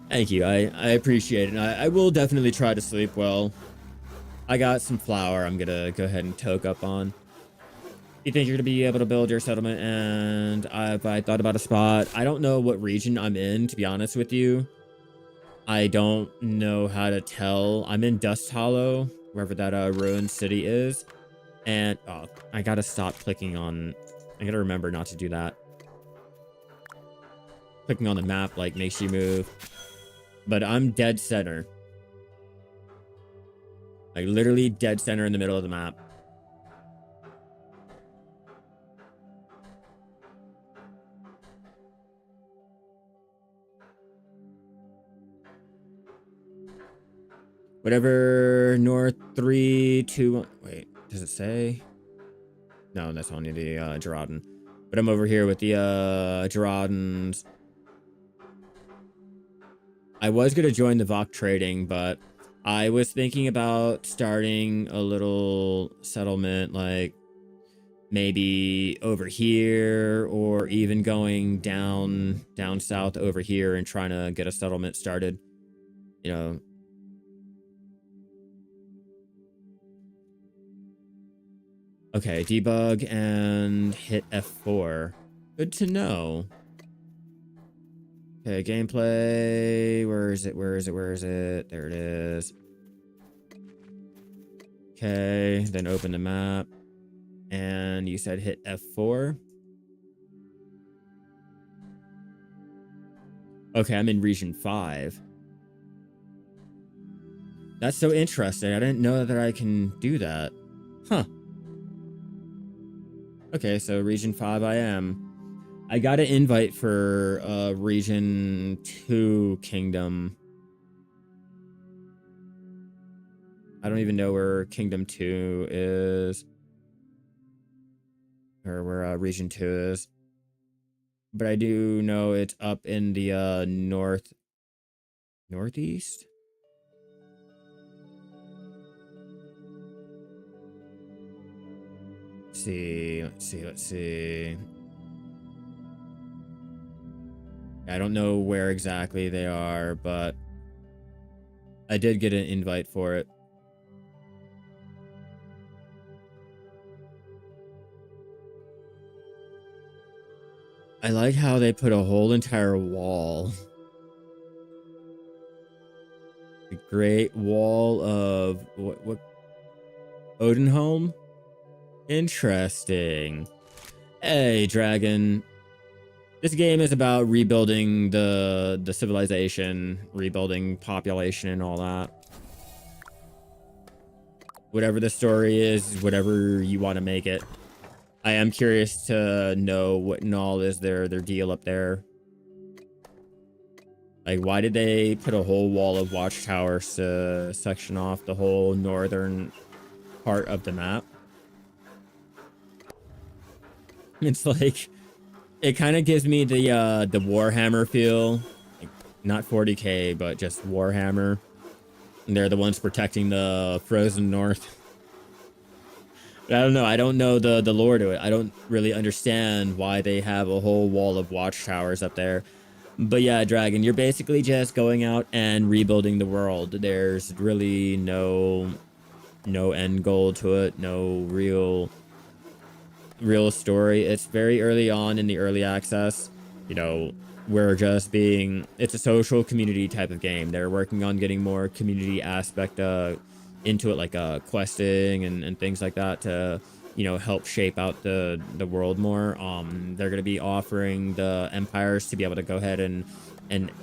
Thank you. I appreciate it. I will definitely try to sleep well. I got some flour I'm gonna go ahead and toke up on. You think you're gonna be able to build your settlement? And I thought about a spot. I don't know what region I'm in, to be honest with you. I don't know how to tell. I'm in Dust Hollow, wherever that ruined city is. And, oh, I gotta stop clicking on... I gotta remember not to do that. Clicking on the map, like, makes you move. But I'm dead center. Like, literally dead center in the middle of the map. Whatever, north 3, 2, 1. Wait, does it say? No, that's only the Gerardin. But I'm over here with the Gerardins. I was going to join the Vok trading, but I was thinking about starting a little settlement, like maybe over here, or even going down south over here and trying to get a settlement started. You know. Okay, debug and hit F4. Good to know. Okay, gameplay. Where is it? Where is it? Where is it? There it is. Okay, then open the map. And you said hit F4. Okay, I'm in region 5. That's so interesting. I didn't know that I can do that. Huh. Okay, so region 5 I am. I got an invite for region 2 kingdom. I don't even know where kingdom 2 is. Or where region 2 is. But I do know it's up in the northeast. Let's see. I don't know where exactly they are, but I did get an invite for it. I like how they put a whole entire wall. The Great Wall of what Odenholm? Interesting. Hey, Dragon. This game is about rebuilding the civilization, rebuilding population and all that. Whatever the story is, whatever you want to make it. I am curious to know what and all is their deal up there. Like, why did they put a whole wall of watchtowers to section off the whole northern part of the map? It's like, it kind of gives me the Warhammer feel. Like, not 40k, but just Warhammer. And they're the ones protecting the frozen north. But I don't know. I don't know the lore to it. I don't really understand why they have a whole wall of watchtowers up there. But yeah, Dragon, you're basically just going out and rebuilding the world. There's really no end goal to it. No real story. It's very early on in the early access. You know, we're just being, it's a social community type of game. They're working on getting more community aspect into it, like questing and things like that to, you know, help shape out the world more. They're going to be offering the empires to be able to go ahead and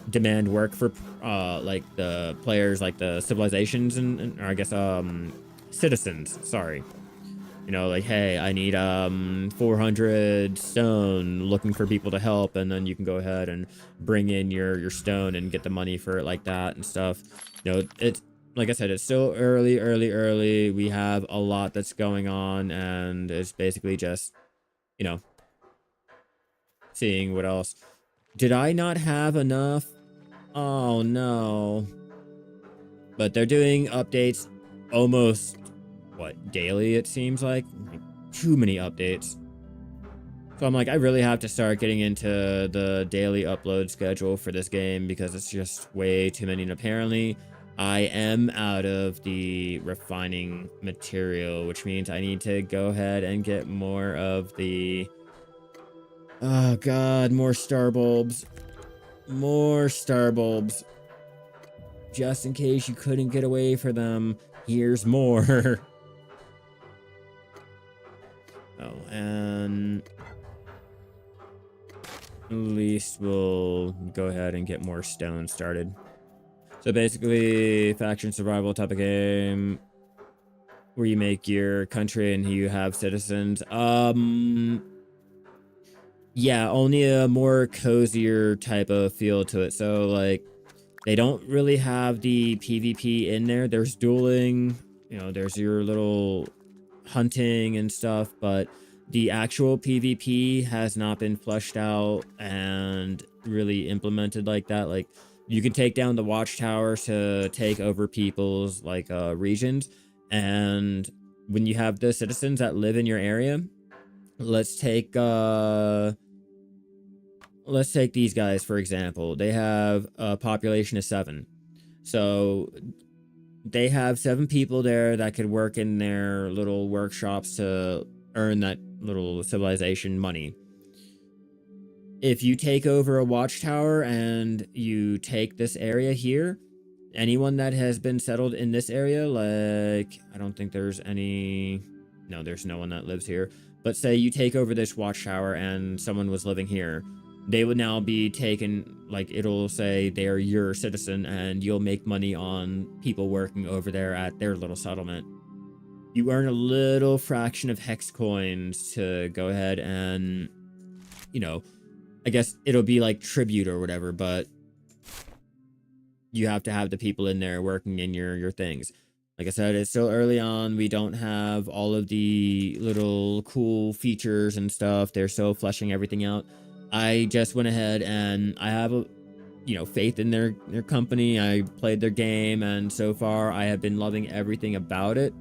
demand work for like the players, like the civilizations and or I guess citizens, sorry. You know, like, hey, I need 400 stone, looking for people to help, and then you can go ahead and bring in your stone and get the money for it like that and stuff. You know, it's like I said, it's still early. We have a lot that's going on, and it's basically just, you know, seeing what else. Did I not have enough? Oh no. But they're doing updates almost, what, daily, it seems like? Too many updates. So I'm like, I really have to start getting into the daily upload schedule for this game because it's just way too many. And apparently I am out of the refining material, which means I need to go ahead and get more of the... Oh god, more star bulbs. More star bulbs. Just in case you couldn't get away for them, here's more. Oh, and at least we'll go ahead and get more stone started. So basically, faction survival type of game where you make your country and you have citizens. Yeah, only a more cozier type of feel to it. So like, they don't really have the PvP in there. There's dueling, you know, there's your little hunting and stuff, but the actual PvP has not been fleshed out and really implemented like that. Like, You can take down the watchtower to take over people's like regions. And when you have the citizens that live in your area, let's take these guys for example. They have a population of 7. So they have 7 people there that could work in their little workshops to earn that little civilization money. If you take over a watchtower and you take this area here, anyone that has been settled in this area, like, I don't think there's any... No, there's no one that lives here. But say you take over this watchtower and someone was living here, they would now be taken, like, it'll say they're your citizen and you'll make money on people working over there at their little settlement. You earn a little fraction of hex coins to go ahead and, you know, I guess it'll be like tribute or whatever, but you have to have the people in there working in your things. Like I said, it's still early on. We don't have all of the little cool features and stuff. They're still fleshing everything out. I just went ahead and I have a, you know, faith in their company. I played their game, and so far I have been loving everything about it.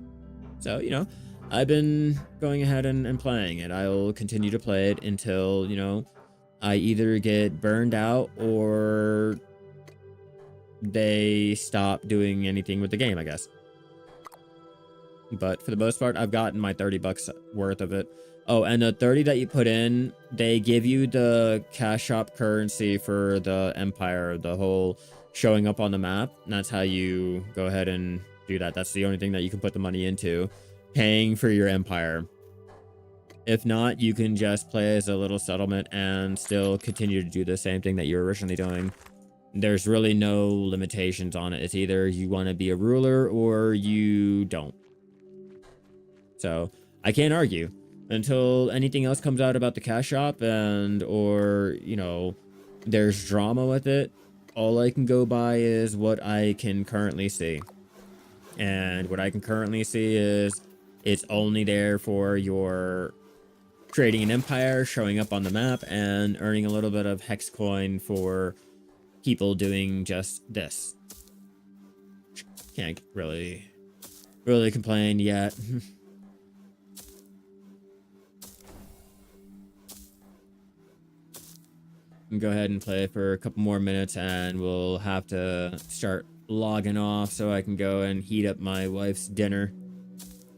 So, you know, I've been going ahead and playing it. I'll continue to play it until, you know, I either get burned out or they stop doing anything with the game, I guess. But for the most part, I've gotten my 30 bucks worth of it. Oh, and the 30 that you put in, they give you the cash shop currency for the empire, the whole showing up on the map. And that's how you go ahead and do that. That's the only thing that you can put the money into, paying for your empire. If not, you can just play as a little settlement and still continue to do the same thing that you were originally doing. There's really no limitations on it. It's either you want to be a ruler or you don't. So I can't argue until anything else comes out about the cash shop and, or, you know, there's drama with it. All I can go by is what I can currently see. And what I can currently see is it's only there for your creating an empire, showing up on the map, and earning a little bit of hex coin for people doing just this. Can't really complain yet. Go ahead and play for a couple more minutes and we'll have to start logging off so I can go and heat up my wife's dinner.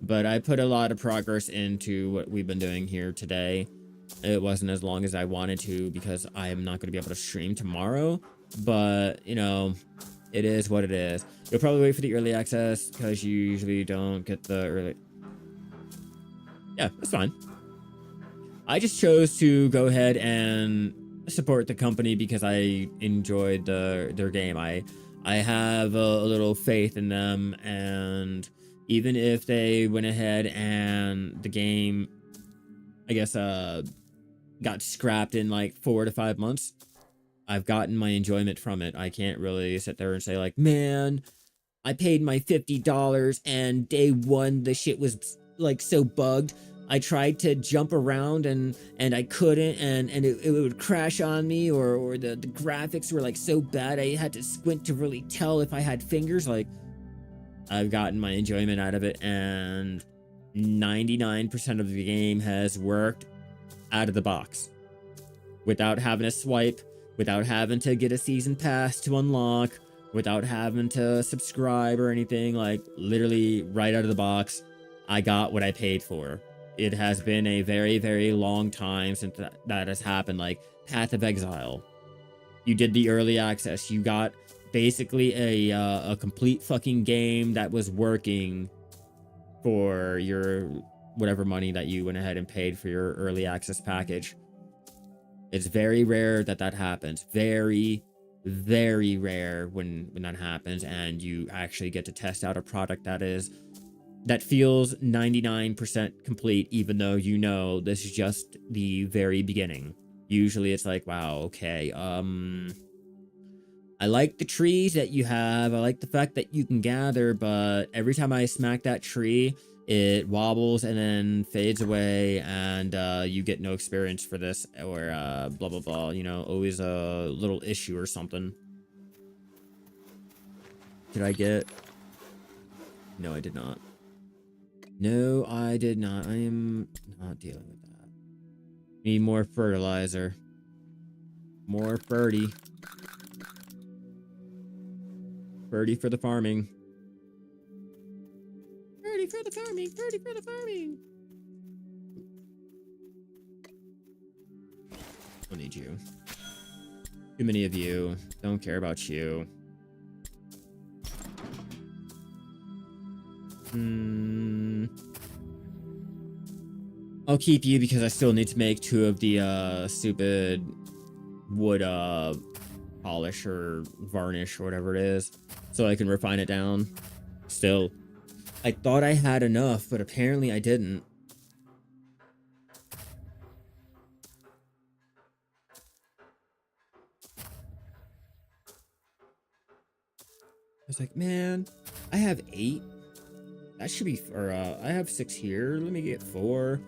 But I put a lot of progress into what we've been doing here today. It wasn't as long as I wanted to because I am not going to be able to stream tomorrow. But, you know, it is what it is. You'll probably wait for the early access because you usually don't get the early... Yeah, that's fine. I just chose to go ahead and support the company because I enjoyed their game. I have a little faith in them, and even if they went ahead and the game, I guess, got scrapped in like 4 to 5 months, I've gotten my enjoyment from it. I can't really sit there and say like, man, I paid my $50 and day 1 the shit was like so bugged. I tried to jump around and I couldn't, and it would crash on me, or the graphics were like so bad I had to squint to really tell if I had fingers. Like, I've gotten my enjoyment out of it, and 99% of the game has worked out of the box without having to swipe, without having to get a season pass to unlock, without having to subscribe or anything. Like, literally right out of the box, I got what I paid for. It has been a very, very long time since that has happened. Like Path of Exile, you did the early access, you got basically a complete fucking game that was working for your whatever money that you went ahead and paid for your early access package. It's very rare that happens. Very, very rare when that happens and you actually get to test out a product that feels 99% complete, even though you know this is just the very beginning. Usually it's like, wow, okay, I like the trees that you have. I like the fact that you can gather, but every time I smack that tree, it wobbles and then fades away, and you get no experience for this, or blah, blah, blah, you know, always a little issue or something. Did I get? No, I did not. No, I did not. I am not dealing with that. Need more fertilizer. More birdie. Birdie for the farming. Birdie for the farming. Birdie for the farming. Don't need you. Too many of you. Don't care about you. I'll keep you because I still need to make 2 of the stupid wood polish or varnish or whatever it is, so I can refine it down. Still, I thought I had enough, but apparently I didn't. I was like, man, I have 8. That should be, or I have 6 here. Let me get 4.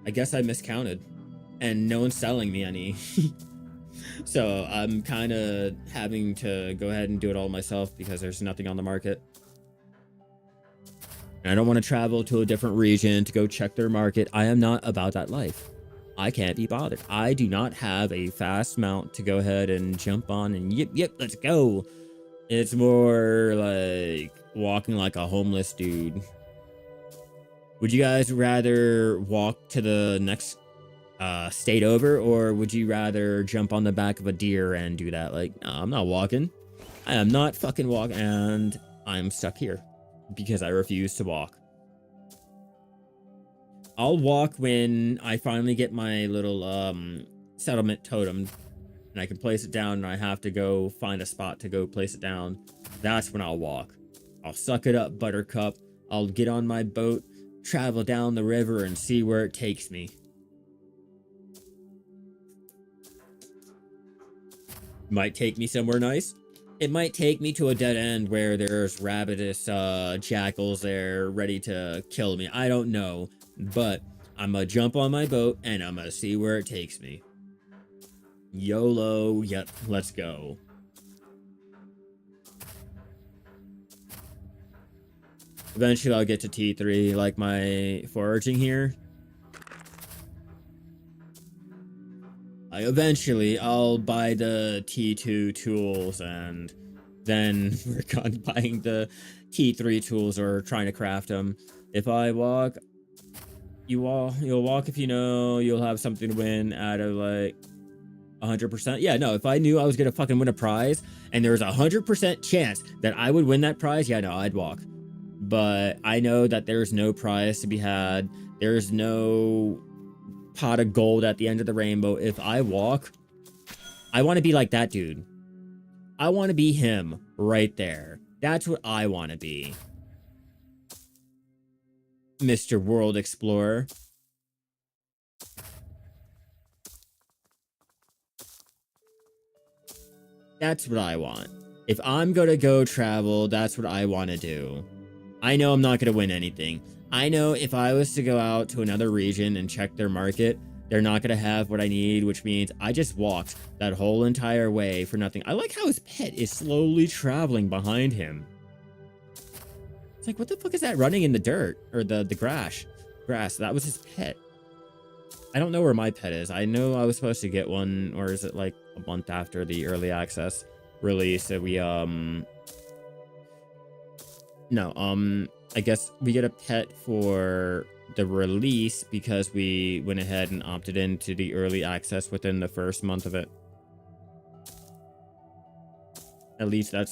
I guess I miscounted, and no one's selling me any. So I'm kind of having to go ahead and do it all myself because there's nothing on the market. And I don't want to travel to a different region to go check their market. I am not about that life. I can't be bothered. I do not have a fast mount to go ahead and jump on and yip, let's go. It's more like walking like a homeless dude. Would you guys rather walk to the next state over, or would you rather jump on the back of a deer and do that? Like, no, I'm not walking. I am not fucking walking, and I'm stuck here because I refuse to walk. I'll walk when I finally get my little settlement totem and I can place it down and I have to go find a spot to go place it down. That's when I'll walk. I'll suck it up, Buttercup. I'll get on my boat, travel down the river, and see where it takes me. Might take me somewhere nice. It might take me to a dead end where there's ravenous jackals there ready to kill me. I don't know, but I'm gonna jump on my boat and I'm gonna see where it takes me. YOLO, yep, let's go. Eventually I'll get to T3, like my foraging here. Eventually, I'll buy the T2 tools and then work on buying the T3 tools or trying to craft them. If I walk, you'll walk if you know you'll have something to win out of like 100%. Yeah, no, if I knew I was gonna fucking win a prize and there was 100% chance that I would win that prize, yeah, no, I'd walk. But I know that there's no prize to be had. There's no pot of gold at the end of the rainbow. If I walk, I want to be like that dude. I want to be him right there. That's what I want to be. Mr. World Explorer. That's what I want. If I'm gonna go travel, that's what I want to do. I know I'm not gonna win anything. I know if I was to go out to another region and check their market, they're not going to have what I need, which means I just walked that whole entire way for nothing. I like how his pet is slowly traveling behind him. It's like, what the fuck is that running in the dirt or the grass? That was his pet. I don't know where my pet is. I know I was supposed to get one, or is it like a month after the early access release that we no, I guess we get a pet for the release because we went ahead and opted into the early access within the first month of it. At least I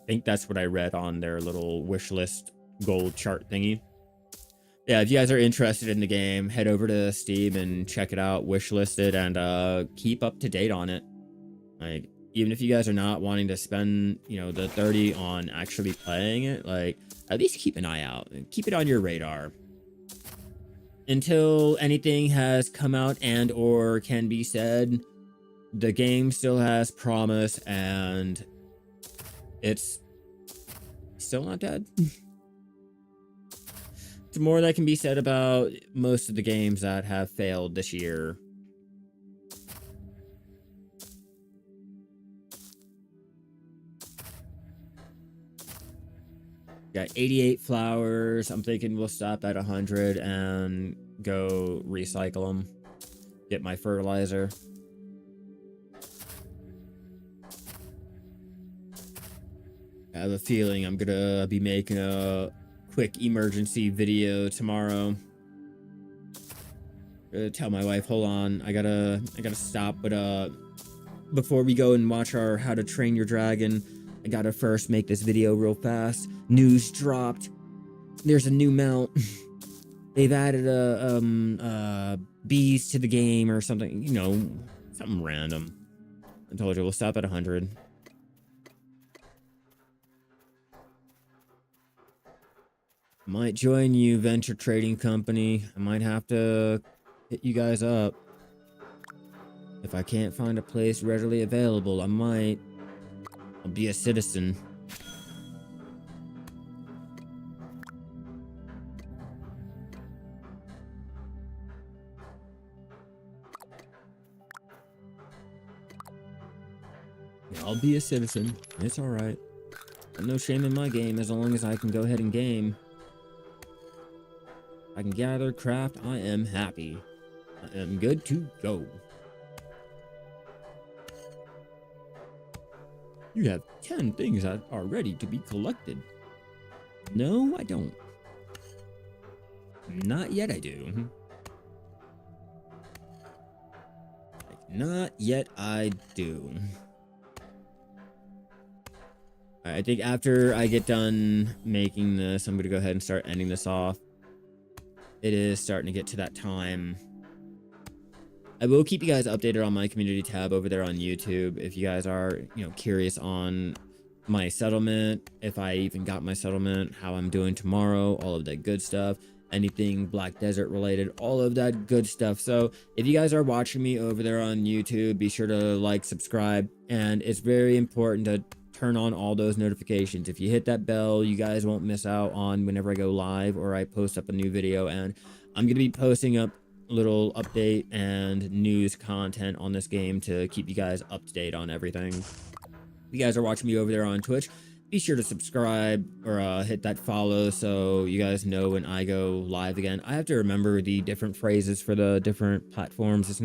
think that's what I read on their little wish list gold chart thingy. Yeah, if you guys are interested in the game, head over to Steam and check it out, wishlist it, and keep up to date on it. Like, even if you guys are not wanting to spend, you know, the 30 on actually playing it, like, at least keep an eye out and keep it on your radar. Until anything has come out and or can be said, the game still has promise and it's still not dead. It's more that can be said about most of the games that have failed this year. Got 88 flowers. I'm thinking we'll stop at 100 and go recycle them. Get my fertilizer. I have a feeling I'm gonna be making a quick emergency video tomorrow. Tell my wife, hold on, I gotta stop, but before we go and watch our How to Train Your Dragon, I gotta first make this video real fast. News dropped. There's a new mount. They've added bees to the game or something, you know, something random. I told you, we'll stop at 100. Might join you, venture trading company. I might have to hit you guys up. If I can't find a place readily available, I might. I'll be a citizen. Yeah, I'll be a citizen. It's alright. No shame in my game as long as I can go ahead and game. I can gather, craft, I am happy. I am good to go. You have 10 things that are ready to be collected. No, I don't. Not yet I do. Not yet I do. I think after I get done making this, I'm going to go ahead and start ending this off. It is starting to get to that time. I will keep you guys updated on my community tab over there on YouTube. If you guys are, curious on my settlement, if I even got my settlement, how I'm doing tomorrow, all of that good stuff, anything Black Desert related, all of that good stuff. So if you guys are watching me over there on YouTube, be sure to like, subscribe, and it's very important to turn on all those notifications. If you hit that bell, you guys won't miss out on whenever I go live or I post up a new video. And I'm going to be posting up little update and news content on this game to keep you guys up to date on everything. If you guys are watching me over there on Twitch, be sure to subscribe or hit that follow so you guys know when I go live again. I have to remember the different phrases for the different platforms.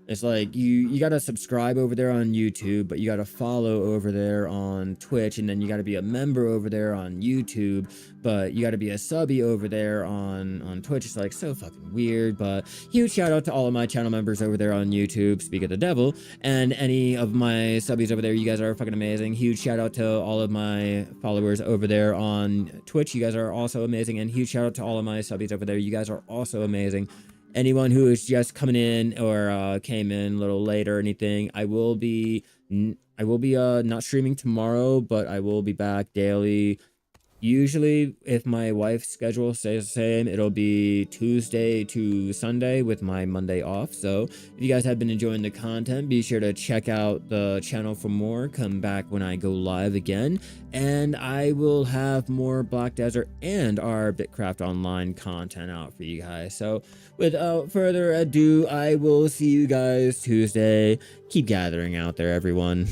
It's like you gotta subscribe over there on YouTube, but you gotta follow over there on Twitch, and then you gotta be a member over there on YouTube, but you gotta be a subby over there on Twitch. It's like so fucking weird. But huge shout out to all of my channel members over there on YouTube, Speak of the Devil, and any of my subbies over there. You guys are fucking amazing. Huge shout out to all of my followers over there on Twitch. You guys are also amazing, and huge shout out to all of my subbies over there. You guys are also amazing. Anyone who is just coming in or came in a little late or anything, I will be not streaming tomorrow, but I will be back daily. Usually, if my wife's schedule stays the same, it'll be Tuesday to Sunday with my Monday off. So if you guys have been enjoying the content, be sure to check out the channel for more. Come back when I go live again, and I will have more Black Desert and our Bitcraft Online content out for you guys. So without further ado, I will see you guys Tuesday. Keep gathering out there, everyone.